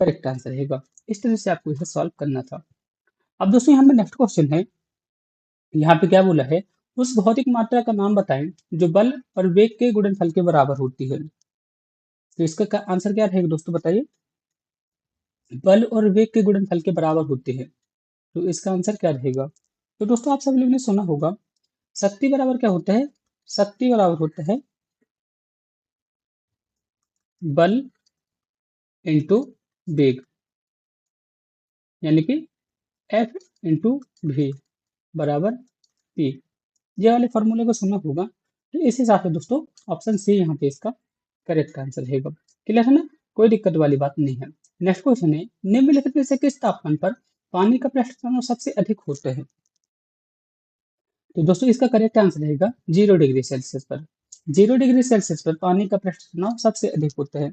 करेक्ट आंसर रहेगा। इस तरह से आपको इसे सॉल्व करना था। अब दोस्तों यहाँ पे नेक्स्ट क्वेश्चन है, यहाँ पे क्या बोला है, उस भौतिक मात्रा का नाम बताएं जो बल और वेग के गुणनफल के बराबर होती है। तो इसका आंसर क्या रहेगा दोस्तों, बताइए। बल और वेग के गुणनफल के बराबर होते हैं, तो इसका आंसर क्या रहेगा। तो दोस्तों आप सभी लोगों ने सुना होगा, शक्ति बराबर क्या होता है, शक्ति बराबर होता है बल इंटू वेग, यानी कि एफ इंटू वी बराबर पी। ये वाले फॉर्मूले को सुना होगा। तो इस हिसाब से दोस्तों ऑप्शन सी यहाँ पे इसका करेक्ट आंसर रहेगा। क्लियर है ना, कोई दिक्कत वाली बात नहीं है। नेक्स्ट क्वेश्चन है, निम्नलिखित में से किस तापमान पर पानी का पृष्ठ तनाव सबसे अधिक होता है। तो दोस्तों इसका करेक्ट आंसर रहेगा 0 डिग्री सेल्सियस पर। 0 डिग्री सेल्सियस पर पानी का पृष्ठ तनाव सबसे अधिक होता है।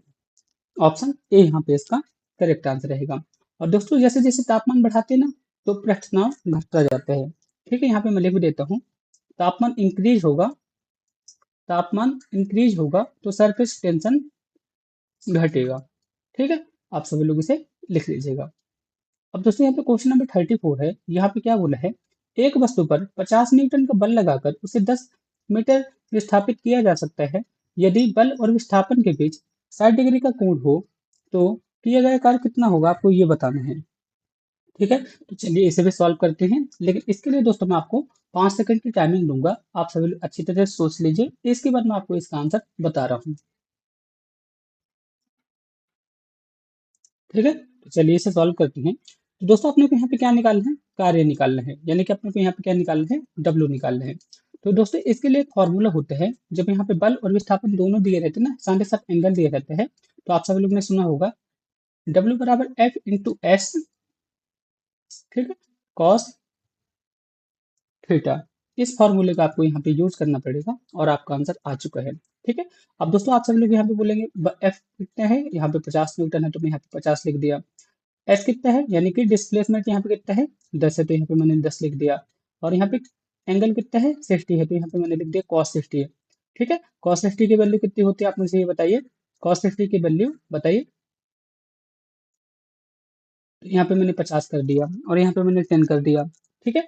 ऑप्शन ए यहाँ पे इसका करेक्ट आंसर रहेगा। और दोस्तों जैसे जैसे तापमान बढ़ाते हैं ना, तो पृष्ठ तनाव घटता जाता है। ठीक है, यहाँ पे मैं लिख देता हूँ, तापमान इंक्रीज होगा, तापमान इंक्रीज होगा तो सरफेस टेंशन घटेगा। ठीक है, आप सभी लोग इसे लिख लीजिएगा। अब दोस्तों यहाँ पे क्वेश्चन नंबर 34 है। यहाँ पे क्या बोला है, एक वस्तु पर 50 न्यूटन का बल लगाकर उसे 10 मीटर विस्थापित किया जा सकता है। यदि बल और विस्थापन के बीच 60 डिग्री का कोण हो तो किया गया कार्य कितना होगा, आपको ये बताना है। ठीक है, तो चलिए इसे भी सॉल्व करते हैं, लेकिन इसके लिए दोस्तों मैं आपको 5 सेकंड की टाइमिंग दूंगा। आप सभी लोग अच्छी तरह से सोच लीजिए, इसके बाद मैं आपको इसका आंसर बता रहा हूँ। ठीक है, तो चलिए इसे सॉल्व करते हैं। तो दोस्तों अपने को यहाँ पे क्या निकालना है, कार्य निकालना है, यानी कि अपने को यहाँ पे क्या निकालना है, डब्ल्यू निकालना है। तो दोस्तों इसके लिए एक फॉर्मूला होता है, जब यहाँ पे बल और विस्थापन दोनों दिए रहते हैं ना, साथ ही साथ एंगल दिए रहते हैं, तो आप सभी लोग ने सुना होगा डब्ल्यू बराबर एफ इंटू एस। ठीक है, कॉस थीटा। इस फॉर्मूले का आपको यहाँ पे यूज करना पड़ेगा और आपका आंसर आ चुका है। ठीक है, अब दोस्तों आप सभी लोग यहाँ पे बोलेंगे एफ कितना है, यहाँ पे 50 न्यूटन है, तो मैं यहाँ पे 50 लिख दिया। एस कितना है, यानी कि डिस्प्लेसमेंट यहाँ पे कितना है, 10 है, तो यहाँ पे मैंने 10 लिख दिया। और यहाँ पे एंगल कितना है, 60 है, तो यहाँ पे मैंने लिख दिया कॉस 60 है। ठीक है, कॉस 60 की वैल्यू कितनी होती है, आप मुझे ये बताइए। कॉस 60 की वैल्यू बताइए। तो यहाँ पे मैंने 50 कर दिया और यहाँ पे मैंने 10 कर दिया। ठीक है,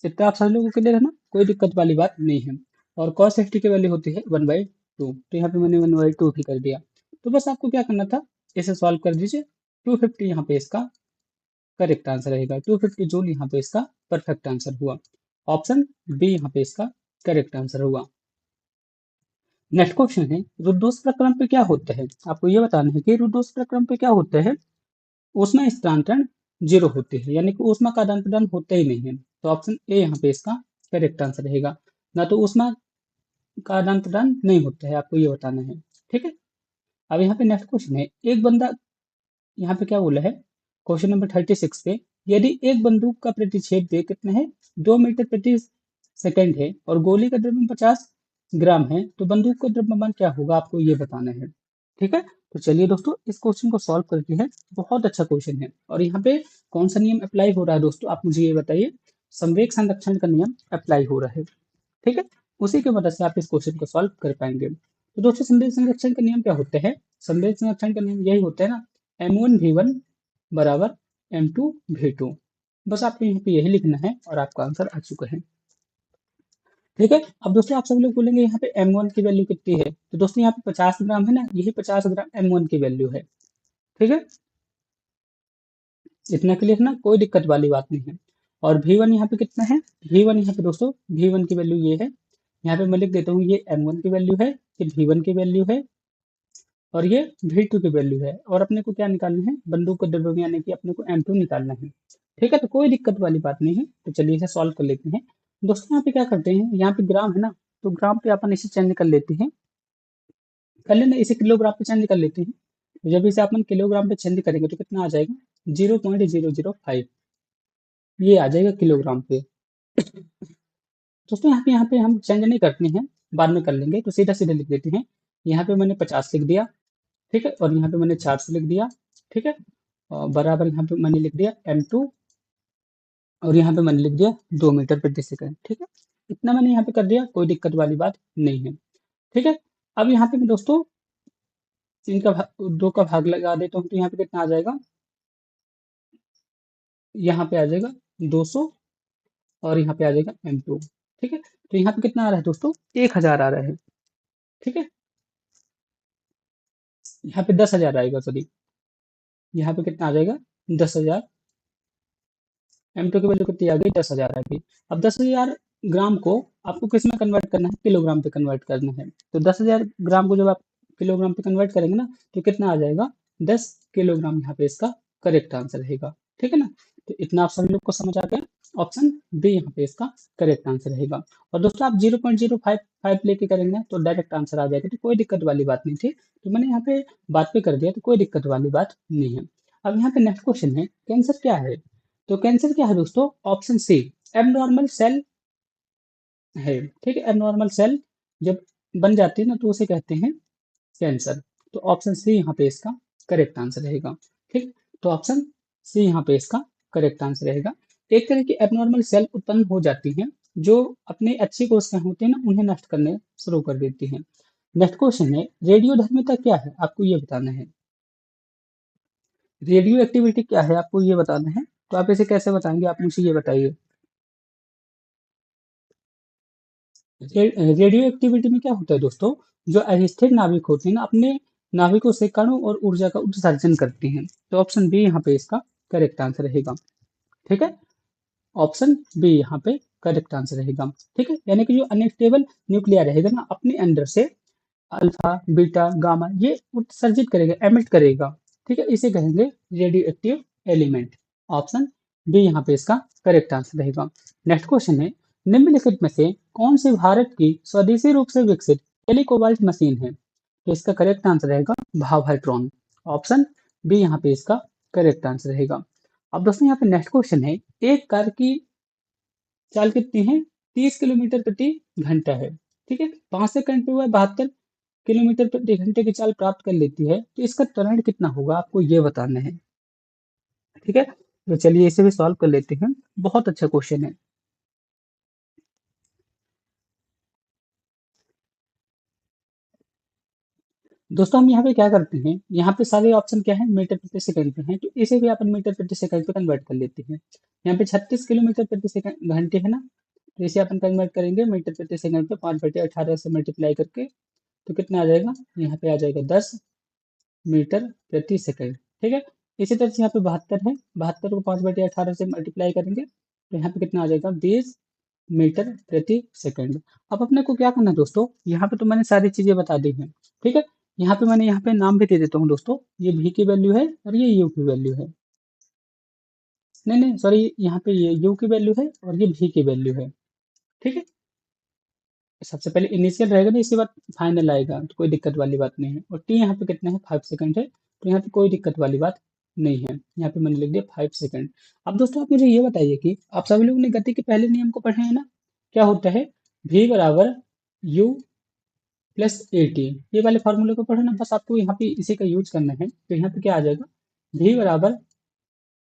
इतना आप सभी लोगों के लिए रहना, कोई दिक्कत वाली बात नहीं है। और कॉस 60 की वैल्यू होती है 1/2, तो यहाँ पे मैंने 1/2 भी कर दिया। तो बस आपको क्या करना था, इसे सॉल्व कर दीजिए। 250 यहाँ पे इसका करेक्ट आंसर रहेगा। 250 जूल यहाँ पे इसका परफेक्ट आंसर हुआ। ऑप्शन बी यहाँ पे इसका करेक्ट आंसर हुआ। नेक्स्ट क्वेश्चन है, रुद्धोष्म प्रक्रम पे क्या होता है, आपको ये बताना है कि रुद्धोष्म प्रक्रम पे क्या होता है। ऊष्मा स्थानांतरण 0 होती है, यानी कि ऊष्मा का आदान प्रदान होता ही नहीं है। तो ऑप्शन ए यहाँ पे इसका करेक्ट आंसर रहेगा। ना तो ऊष्मा का आदान प्रदान नहीं होता है, आपको ये बताना है। ठीक है। अब यहाँ पे नेक्स्ट क्वेश्चन है, एक बंदा, यहाँ पे क्या बोला है, क्वेश्चन नंबर 36 पे, यदि एक बंदूक का प्रतिच्छेद वेग कितना है, 2 मीटर प्रति सेकंड है और गोली का द्रव्यमान 50 ग्राम है, तो बंदूक का द्रव्यमान क्या होगा, आपको ये बताना है। ठीक है। तो चलिए दोस्तों, इस क्वेश्चन को सॉल्व करते हैं। बहुत अच्छा क्वेश्चन है, और यहाँ पे कौन सा नियम अप्लाई हो रहा है दोस्तों, आप मुझे ये बताइए। संवेग संरक्षण का नियम अप्लाई हो रहा है। ठीक है। उसी की मदद से आप इस क्वेश्चन को सॉल्व कर पाएंगे। तो दोस्तों, संवेग संरक्षण का नियम क्या होता है, संवेग संरक्षण का नियम यही होता है ना, m1v1 बराबर m2v2। बस आपको यहाँ पे यही लिखना है और आपका आंसर आ चुका है। ठीक है। अब दोस्तों, आप सब लोग बोलेंगे यहाँ पे m1 की वैल्यू कितनी है, तो दोस्तों यहाँ पे 50 ग्राम है ना, यही 50 ग्राम m1 की वैल्यू है। ठीक है। इतना क्लियर ना, कोई दिक्कत वाली बात नहीं है। और V1 यहाँ पे कितना है, V1 यहाँ पे दोस्तों, V1 की वैल्यू ये है। यहाँ पे मैं लिख देता हूँ, ये M1 की वैल्यू है, ये V1 की वैल्यू है, और ये V2 की वैल्यू है। और अपने को क्या निकालना है, बंदूक के द्रव्यमान यानी कि अपने को M2 निकालना है। ठीक है। तो कोई दिक्कत वाली बात नहीं है, तो चलिए इसे सॉल्व कर लेते हैं। दोस्तों, यहाँ पे क्या करते हैं, यहाँ पे ग्राम है ना, तो ग्राम पे अपन इसे चेंज कर लेते हैं। कर लेना, इसे किलोग्राम पे चेंज कर लेते हैं। तो जब इसे अपन किलोग्राम पे चेंज करेंगे तो कितना आ जाएगा, 0.005, ये आ जाएगा किलोग्राम पे। दोस्तों, यहाँ पे हम चेंज नहीं करते हैं, बाद में कर लेंगे, तो सीधा सीधा लिख देते हैं। यहाँ पे मैंने 50 लिख दिया। ठीक है। और यहाँ पे मैंने 400 लिख दिया। ठीक है। और बराबर यहाँ पे मैंने लिख दिया m2, और यहाँ पे मैंने लिख दिया 2 मीटर प्रति सेकंड। ठीक है। इतना मैंने यहाँ पे कर दिया, कोई दिक्कत वाली बात नहीं है। ठीक है। अब यहाँ पे मैं दोस्तों इनका दो का भाग लगा देता हूँ, तो यहाँ पे कितना आ जाएगा, यहाँ पे आ जाएगा 200, और यहाँ पे आ जाएगा m2। ठीक है। तो यहाँ पे कितना आ रहा है दोस्तों, 1000 आ रहा है। ठीक है। यहाँ पे 10,000 आएगा, सॉरी, यहाँ पे कितना आ जाएगा, 10,000। M2 की वैल्यू कितनी आ गई, 10,000 आ गई। अब 10,000 ग्राम को आपको किस में कन्वर्ट करना है, किलोग्राम पे कन्वर्ट करना है। तो 10,000 ग्राम को जब आप किलोग्राम पे कन्वर्ट करेंगे ना, तो कितना आ जाएगा, 10 किलोग्राम, यहाँ पे इसका करेक्ट आंसर रहेगा। ठीक है ना। तो इतना आप सभी लोग को समझ आ गया। ऑप्शन बी यहाँ पे इसका करेक्ट आंसर रहेगा। और दोस्तों, आप 0.055 लेके करेंगे ना, तो डायरेक्ट आंसर आ जाएगा, तो कोई दिक्कत वाली बात नहीं थी। तो मैंने यहाँ पे बात पे कर दिया, तो कोई दिक्कत वाली बात नहीं है। अब यहाँ पे नेक्स्ट क्वेश्चन है, कैंसर क्या है। तो कैंसर क्या है दोस्तों, ऑप्शन सी, एबनॉर्मल सेल है। ठीक है। एबनॉर्मल सेल जब बन जाती है ना, तो उसे कहते हैं कैंसर। तो ऑप्शन सी यहाँ पे इसका करेक्ट आंसर रहेगा। ठीक। तो ऑप्शन सी यहाँ पे इसका करेक्ट आंसर रहेगा। एक तरह की एबनॉर्मल सेल उत्पन्न हो जाती हैं, जो अपने अच्छी कोशिकाएं होती हैं ना, उन्हें नष्ट करने शुरू कर देती हैं। नेक्स्ट क्वेश्चन है, रेडियोधर्मिता क्या है, आपको ये बताना है। रेडियो एक्टिविटी क्या है, आपको ये बताना है। तो आप इसे कैसे बताएंगे, आप मुझे ये बताइए। रेडियो एक्टिविटी में क्या होता है दोस्तों, जो अस्थिर नाभिक होते हैं ना, अपने नाभिकों से कणों और ऊर्जा का उत्सर्जन करती हैं। तो ऑप्शन बी यहाँ पे इसका करेक्ट आंसर रहेगा। ठीक है। ऑप्शन बी यहाँ पे करेक्ट आंसर रहेगा। ठीक है। यानी कि जो अनस्टेबल न्यूक्लियर रहेगा ना, अपने अंदर से अल्फा बीटा गामा ये उत्सर्जित करेगा, एमिट करेगा। ठीक है। इसे कहेंगे radioactive element. Option B यहाँ पे इसका करेक्ट आंसर रहेगा। नेक्स्ट क्वेश्चन है, निम्नलिखित में से कौन से भारत की स्वदेशी रूप से विकसित टेलीकोबाल्ट मशीन है। तो इसका करेक्ट आंसर रहेगा भाभा। ऑप्शन बी यहाँ पे इसका करेक्ट आंसर रहेगा। अब दोस्तों, यहाँ पे नेक्स्ट क्वेश्चन है, एक कार की चाल कितनी है, 30 किलोमीटर प्रति घंटा है। ठीक है। 5 सेकंड पे वह 72 किलोमीटर प्रति घंटे की चाल प्राप्त कर लेती है, तो इसका त्वरण कितना होगा, आपको ये बताना है। ठीक है। तो चलिए इसे भी सॉल्व कर लेते हैं। बहुत अच्छा क्वेश्चन है। दोस्तों, हम यहाँ पे क्या करते हैं, यहाँ पे सारे ऑप्शन क्या है, मीटर प्रति सेकंड पे हैं, तो इसे भी अपन मीटर प्रति सेकंड पे कन्वर्ट कर लेते हैं। यहाँ पे 36 किलोमीटर प्रति सेकंड घंटे है ना, तो इसे अपन कन्वर्ट करेंगे मीटर प्रति सेकंड पे, 5/18 से मल्टीप्लाई करके, तो कितना आ जाएगा, यहाँ पे आ जाएगा 10 मीटर प्रति सेकंड। ठीक है। इसी तरह से यहाँ पे 72 है, 72 को 5/18 से मल्टीप्लाई करेंगे, तो यहाँ पे कितना आ जाएगा, 20 मीटर प्रति सेकंड। अब अपने को क्या करना है दोस्तों, यहाँ पे तो मैंने सारी चीजें बता दी हैं। ठीक है। यहाँ पे मैंने यहाँ पे नाम भी दे देता हूँ दोस्तों, ये भी की वैल्यू है और ये यू की वैल्यू है। नहीं नहीं, सॉरी, यहाँ पे ये यू की वैल्यू है और ये भी की वैल्यू है। ठीक है। सबसे पहले इनिशियल रहेगा ना, इसके बाद फाइनल आएगा, तो कोई दिक्कत वाली बात नहीं है। और टी यहाँ पे कितना है, 5 सेकंड है, तो यहाँ पे कोई दिक्कत वाली बात नहीं है। यहाँ पे मैंने लिख दिया 5 सेकंड। अब दोस्तों आप मुझे ये बताइए कि आप सभी लोगों ने गति के पहले नियम को पढ़े हैं ना, क्या होता है, v बराबर u प्लस ए टी, ये वाले फॉर्मूले को पढ़ो ना, बस आपको यहाँ पे इसी का यूज करना है। तो यहाँ पे क्या आ जाएगा, v बराबर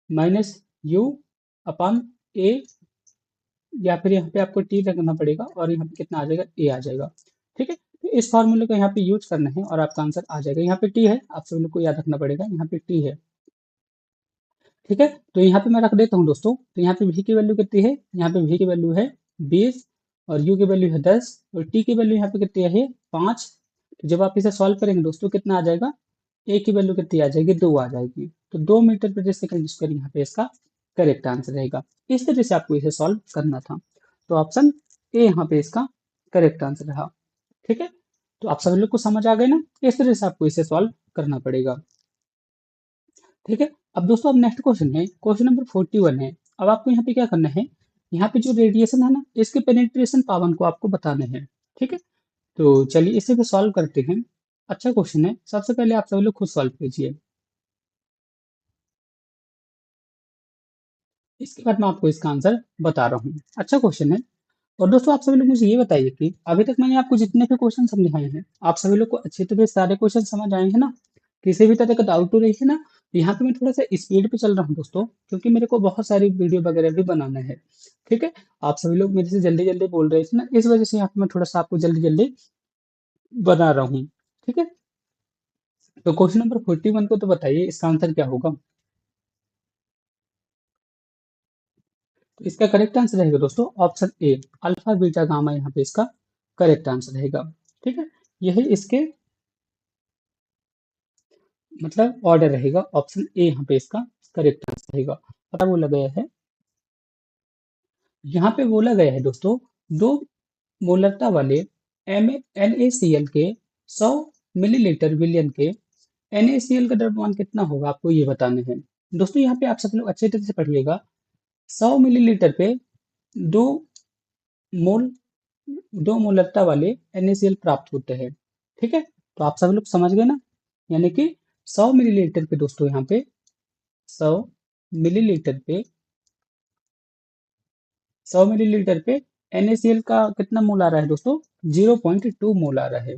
माइनस यू अपॉन ए, या फिर यहाँ पे आपको टी रखना पड़ेगा, और यहाँ पे कितना आ जाएगा, ए आ जाएगा। ठीक है, तो इस फॉर्मूले को यहाँ पे यूज करना है और आपका आंसर आ जाएगा। यहाँ पे टी है, आप सभी लोग को याद रखना पड़ेगा, यहाँ पे टी है। ठीक है, तो यहाँ पे मैं रख देता हूँ दोस्तों। तो यहाँ पे v की वैल्यू कितनी है, यहाँ पे v की वैल्यू है 20, और u की वैल्यू है 10, और t की वैल्यू यहाँ पे कितनी है 5। तो जब आप इसे सॉल्व करेंगे दोस्तों, कितना आ जाएगा, a की वैल्यू कितनी आ जाएगी, 2 आ जाएगी। तो 2 मीटर प्रति सेकंड यहाँ पे इसका करेक्ट आंसर रहेगा। इस तरह से आपको इसे सॉल्व करना था। तो ऑप्शन ए यहाँ पे इसका करेक्ट आंसर रहा। ठीक है, तो आप सभी लोग को समझ आ गए ना, इस तरह से आपको इसे सॉल्व करना पड़ेगा। ठीक है, अब दोस्तों अब नेक्स्ट क्वेश्चन है, क्वेश्चन नंबर 41 है। अब आपको यहाँ पे क्या करना है, यहाँ पे जो रेडिएशन है ना, इसके पेनिट्रेशन पावर को आपको बताना है। ठीक है, तो चलिए इसे भी सॉल्व करते हैं। अच्छा क्वेश्चन है, सबसे पहले आप सभी लोग खुद सॉल्व कीजिए, इसके बाद मैं आपको इसका आंसर बता रहा हूँ। अच्छा क्वेश्चन है। और दोस्तों आप सभी लोग मुझे ये बताइए कि अभी तक मैंने आपको जितने भी क्वेश्चन समझाए हैं, आप सभी लोग को अच्छी तरह से सारे क्वेश्चन समझ आए हैं ना, किसी भी तरह का डाउट तो रही है ना। तो यहाँ पे मैं थोड़ा सा स्पीड पे चल रहा हूँ दोस्तों, क्योंकि मेरे को बहुत सारी वीडियो वगैरह भी बनाना है। ठीक है, आप सभी लोग मेरे से जल्दी जल्दी बोल रहे थे ना, इस वजह से यहाँ पे मैं थोड़ा सा आपको जल्दी जल्दी बना रहा हूँ। ठीक है, तो क्वेश्चन नंबर 41 को तो बताइए इसका आंसर क्या होगा। तो इसका करेक्ट आंसर रहेगा दोस्तों option A, alpha beta gamma, यहाँ पे इसका करेक्ट आंसर रहेगा। ठीक है, यही इसके मतलब ऑर्डर रहेगा, ऑप्शन ए यहाँ पे इसका करेक्ट आंसर रहेगा। पता बोला गया है, यहाँ पे बोला गया है दोस्तों, दो मोलरता वाले NaCl के 100 मिलीलीटर विलियन के NaCl का द्रव्यमान कितना होगा, आपको ये बताना है। दोस्तों यहाँ पे आप सब लोग अच्छे तरह से पढ़िएगा, 100 मिलीलीटर पे दो मोल, दो मोलरता वाले NaCl प्राप्त होते हैं। ठीक है, तो आप सब लोग समझ गए ना, यानी कि 100 मिलीलीटर पे दोस्तों, यहाँ पे 100 मिलीलीटर पे 100 मिलीलीटर पे NaCl का कितना मोल आ रहा है दोस्तों, 0.2 मोल आ रहा है,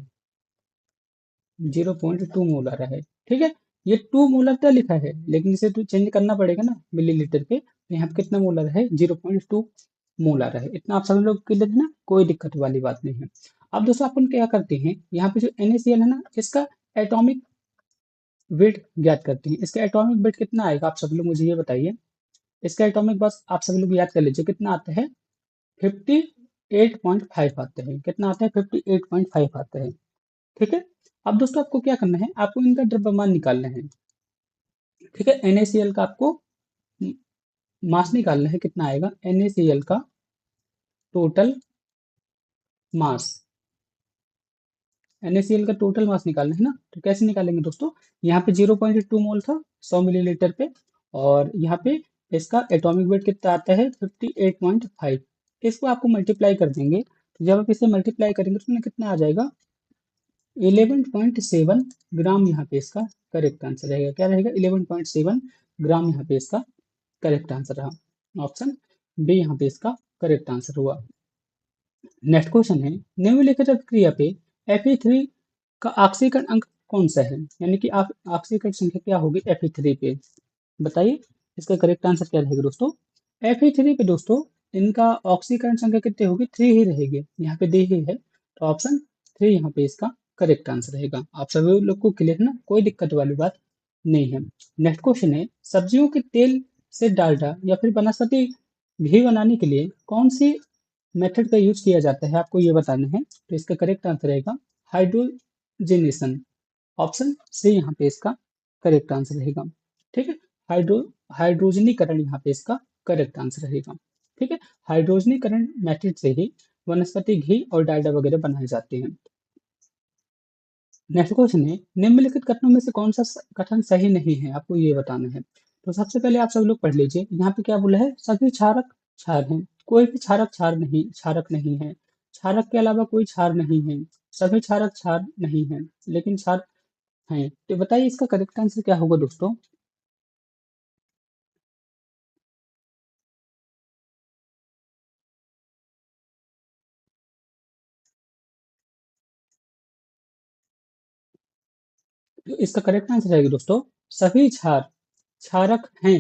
0.2 मोल आ रहा है। ठीक है, ये 2 मोलर क्या लिखा है, लेकिन इसे तो चेंज करना पड़ेगा ना मिलीलीटर पे, तो यहाँ पे कितना मोल आ रहा है, 0.2 मोल आ रहा है। इतना आप सभी लोग क्लियर है ना, कोई दिक्कत वाली बात नहीं है। अब दोस्तों अपन क्या करते हैं, यहाँ पे जो NaCl है ना, इसका एटॉमिक वेट ज्ञात करते हैं। इसका एटॉमिक वेट कितना आएगा, आप सभी लोग मुझे ये बताइए। इसका एटॉमिक बस आप सभी लोग याद कर लीजिए, कितना आता है, 58.5 आते हैं। कितना आता है, 58.5 आते हैं। ठीक है, अब दोस्तों आपको क्या करना है, आपको इनका द्रव्यमान निकालना है। ठीक है, NaCl का आपको मास निकालना है, कितना आएगा NaCl का टोटल मास, NaCl का टोटल मास निकालना है ना। तो कैसे निकालेंगे दोस्तों, यहाँ पे 0.2 मोल था 100 मिलीलीटर पे, और यहाँ पे इसका एटॉमिक वेट कितना आता है 58.5। इसको आपको मल्टीप्लाई कर देंगे, तो जब आप इसे मल्टीप्लाई करेंगे तो कितना आ जाएगा, 11.7 ग्राम। यहाँ पे इसका करेक्ट आंसर रहेगा, क्या रहेगा, 11.7 ग्राम यहाँ पे इसका करेक्ट आंसर रहा। ऑप्शन बी यहाँ पे इसका करेक्ट आंसर हुआ। नेक्स्ट क्वेश्चन है, निम्नलिखित क्रिया पे Fe3 का ऑक्सीकरण अंक कौन सा है, यानी कि आप ऑक्सीकरण संख्या क्या होगी Fe3 पे, बताइए इसका करेक्ट आंसर क्या रहेगा दोस्तों। Fe3 पे दोस्तों इनका ऑक्सीकरण संख्या कितनी होगी, 3 ही रहेगी, यहाँ पे दी ही है, तो ऑप्शन 3 यहाँ पे इसका करेक्ट आंसर रहेगा। आप सभी लोग को क्लियर है ना, कोई दिक्कत वाली बात नहीं है। नेक्स्ट क्वेश्चन है, सब्जियों के तेल से डालडा या फिर वनस्पति घी बनाने के लिए कौन सी मेथड का यूज किया जाता है, आपको ये बताना है। तो इसका करेक्ट आंसर रहेगा हाइड्रोजनेशन, ऑप्शन सी यहाँ पे इसका करेक्ट आंसर रहेगा। ठीक है, हाइड्रो हाइड्रोजनीकरण यहाँ पे इसका करेक्ट आंसर रहेगा। ठीक है, हाइड्रोजनीकरण मेथड से ही वनस्पति घी और डालडा वगैरह बनाए जाते हैं। नेक्स्ट क्वेश्चन है, निम्नलिखित कथनों में से कौन सा कथन सही नहीं है, आपको ये बताना है। तो सबसे पहले आप सब लोग पढ़ लीजिए, यहाँ पे क्या बोला है, सभी क्षारक क्षार हैं, कोई भी क्षारक क्षार नहीं, क्षारक नहीं है। क्षारक के अलावा कोई क्षार नहीं है। सभी क्षारक क्षार नहीं है, लेकिन क्षार हैं। तो बताइए इसका करेक्ट आंसर क्या होगा दोस्तों? तो इसका करेक्ट आंसर रहेगा दोस्तों, सभी क्षार क्षारक हैं।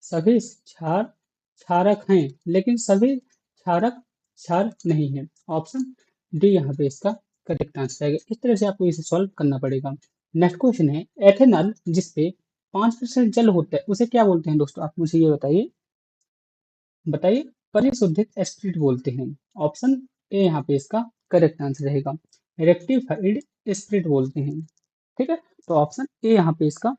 सभी क्षार क्षारक हैं, लेकिन सभी क्षारक क्षार नहीं है। ऑप्शन डी यहाँ पे इसका करेक्ट आंसर रहेगा। इस तरह से आपको इसे सॉल्व करना पड़ेगा। नेक्स्ट क्वेश्चन है, एथेनॉल जिसपे 5% जल होता है उसे क्या बोलते हैं दोस्तों? आप मुझे ये बताइए। बताइए। परिशुद्धित एस्प्रिट बोलते हैं। ऑप्शन ए यहाँ पे इसका करेक्ट आंसर रहेगा। रेक्टिफाइड एस्प्रिट बोलते हैं। ठीक है, तो ऑप्शन ए यहाँ पे इसका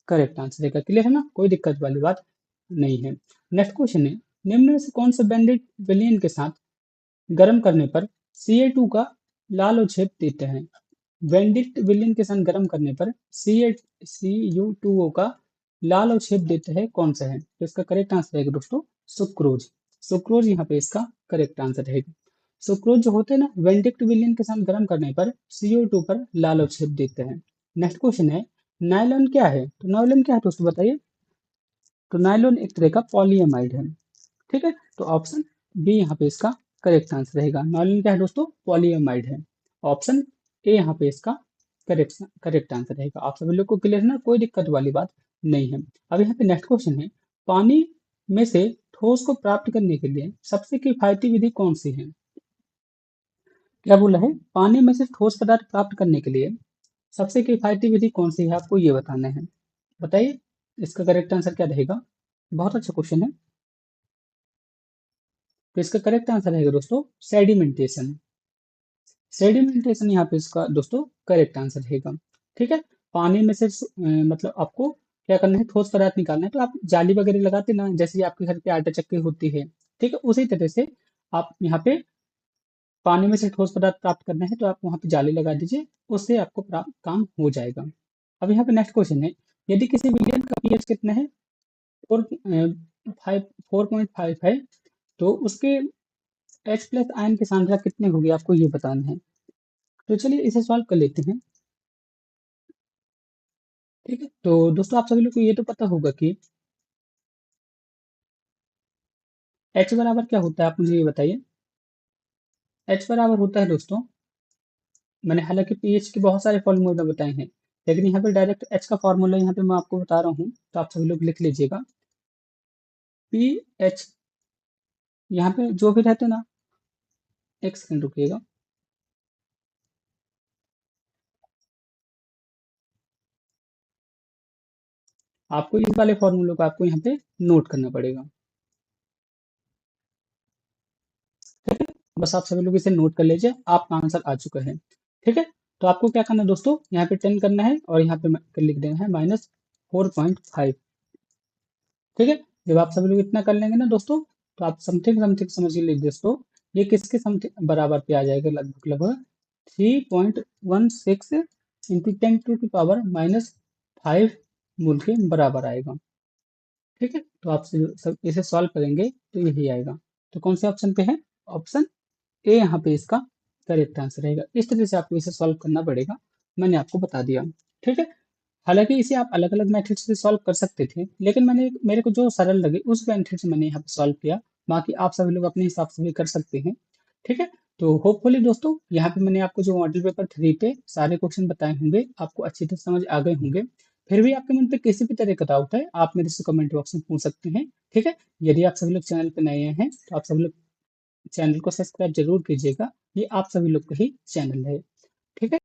करेक्ट आंसर रहेगा। क्लियर है ना, कोई दिक्कत वाली बात नहीं है। नेक्स्ट क्वेश्चन है, निम्न में से कौन से बेंडिट विलयन के साथ गर्म करने पर Ca2 का लाल अवक्षेप देते हैं? बेंडिक्ट विलयन के साथ गर्म करने पर CuO का लाल अवक्षेप देते हैं, कौन सा है? तो इसका करेक्ट आंसर रहेगा दोस्तों, सुक्रोज। सुक्रोज यहाँ पे इसका करेक्ट आंसर रहेगा। सुक्रोज जो होते हैं ना, बेंडिक्ट विलयन के साथ गर्म करने पर CO2 पर लाल अवक्षेप देते हैं। नेक्स्ट क्वेश्चन है, नायलॉन क्या है? तो नायलॉन क्या है दोस्तों बताइए। तो नायलॉन एक तरह का पॉलीएमाइड है। ठीक है, तो ऑप्शन बी यहाँ पे इसका करेक्ट आंसर रहेगा। नायलॉन क्या है दोस्तों? पॉलीएमाइड है। ऑप्शन ए यहाँ पे इसका करेक्ट करेक्ट आंसर रहेगा। आप सभी लोग को क्लियर है ना, कोई दिक्कत वाली बात नहीं है। अब यहाँ पे नेक्स्ट क्वेश्चन है, पानी में से ठोस को प्राप्त करने के लिए सबसे किफायती विधि कौन सी है? क्या बोला है? पानी में से ठोस पदार्थ प्राप्त करने के लिए सबसे किफायती विधि कौन सी है, आपको ये बताना है। बताइए इसका करेक्ट आंसर क्या रहेगा। बहुत अच्छा क्वेश्चन है। तो इसका करेक्ट आंसर रहेगा दोस्तों, सेडिमेंटेशन। सेडिमेंटेशन यहाँ पे इसका दोस्तों करेक्ट आंसर रहेगा। ठीक है, पानी में से मतलब आपको क्या करना है, ठोस पदार्थ निकालना है। तो आप जाली वगैरह लगाते ना, जैसे आपके घर पे आटा चक्की होती है। ठीक है, उसी तरह से आप यहाँ पे पानी में से ठोस पदार्थ प्राप्त करना है, तो आप वहाँ पे जाली लगा दीजिए, उससे आपको प्राप्त काम हो जाएगा। अब यहाँ पे नेक्स्ट क्वेश्चन है, यदि किसी विलयन का पीएच कितना है, फोर फाइव 4.5 है, तो उसके H प्लस आयन की सांद्रता कितनी होगी, आपको ये बताना है। तो चलिए इसे सॉल्व कर लेते हैं। ठीक है, तो दोस्तों आप सभी लोग को ये तो पता होगा कि H बराबर क्या होता है, आप मुझे ये बताइए। H बराबर होता है दोस्तों, मैंने हालांकि पीएच के बहुत सारे फॉर्मूले बताए हैं, लेकिन यहाँ पे डायरेक्ट H का फॉर्मूला यहाँ पे मैं आपको बता रहा हूँ, तो आप सभी लोग लिख लीजिएगा। पी एच, यहाँ पे जो भी रहते ना, एक सेकंड रुकिएगा। आपको इस वाले फॉर्मूले को आपको यहाँ पे नोट करना पड़ेगा। ठीक है, बस आप सभी लोग इसे नोट कर लीजिए, आपका आंसर आ चुका है। ठीक है, तो आपको क्या करना है दोस्तों, यहाँ पे 10 करना है और यहाँ पे लिख देना है -4.5। ठीक है, जब आप सभी लोग इतना कर लेंगे ना दोस्तों, तो आप समथिंग समथिंग समझ लीजिए दोस्तों, ये किसके समथिंग बराबर पे आ जाएगा, लगभग लगभग 3.16 इंटू 10 टू द पावर -5 मूल के बराबर आएगा। ठीक है, तो आप सब इसे सॉल्व करेंगे तो यही आएगा। तो कौन से ऑप्शन पे है? ऑप्शन ए यहाँ पे इसका करेक्ट आंसर रहेगा। इस तरह से आपको इसे सॉल्व करना पड़ेगा, मैंने आपको बता दिया। ठीक है, हालांकि इसे आप अलग अलग मेथड से सॉल्व कर सकते थे, लेकिन मेरे को जो सरल लगे उस मेथड से मैंने यहाँ पे सॉल्व किया। बाकी आप सभी लोग अपने हिसाब से भी कर सकते हैं। ठीक है, तो होपफुली दोस्तों यहाँ पे मैंने आपको जो मॉडल पेपर 3 पे सारे क्वेश्चन बताए होंगे, आपको अच्छी तरह समझ आ गए होंगे। फिर भी आपके मन पे किसी भी तरह का डाउट है, आप मेरे से कमेंट बॉक्स में पूछ सकते हैं। ठीक है, यदि आप सभी लोग चैनल पे नए हैं, तो आप सभी लोग चैनल को सब्सक्राइब जरूर कीजिएगा, ये आप सभी लोग का ही चैनल है।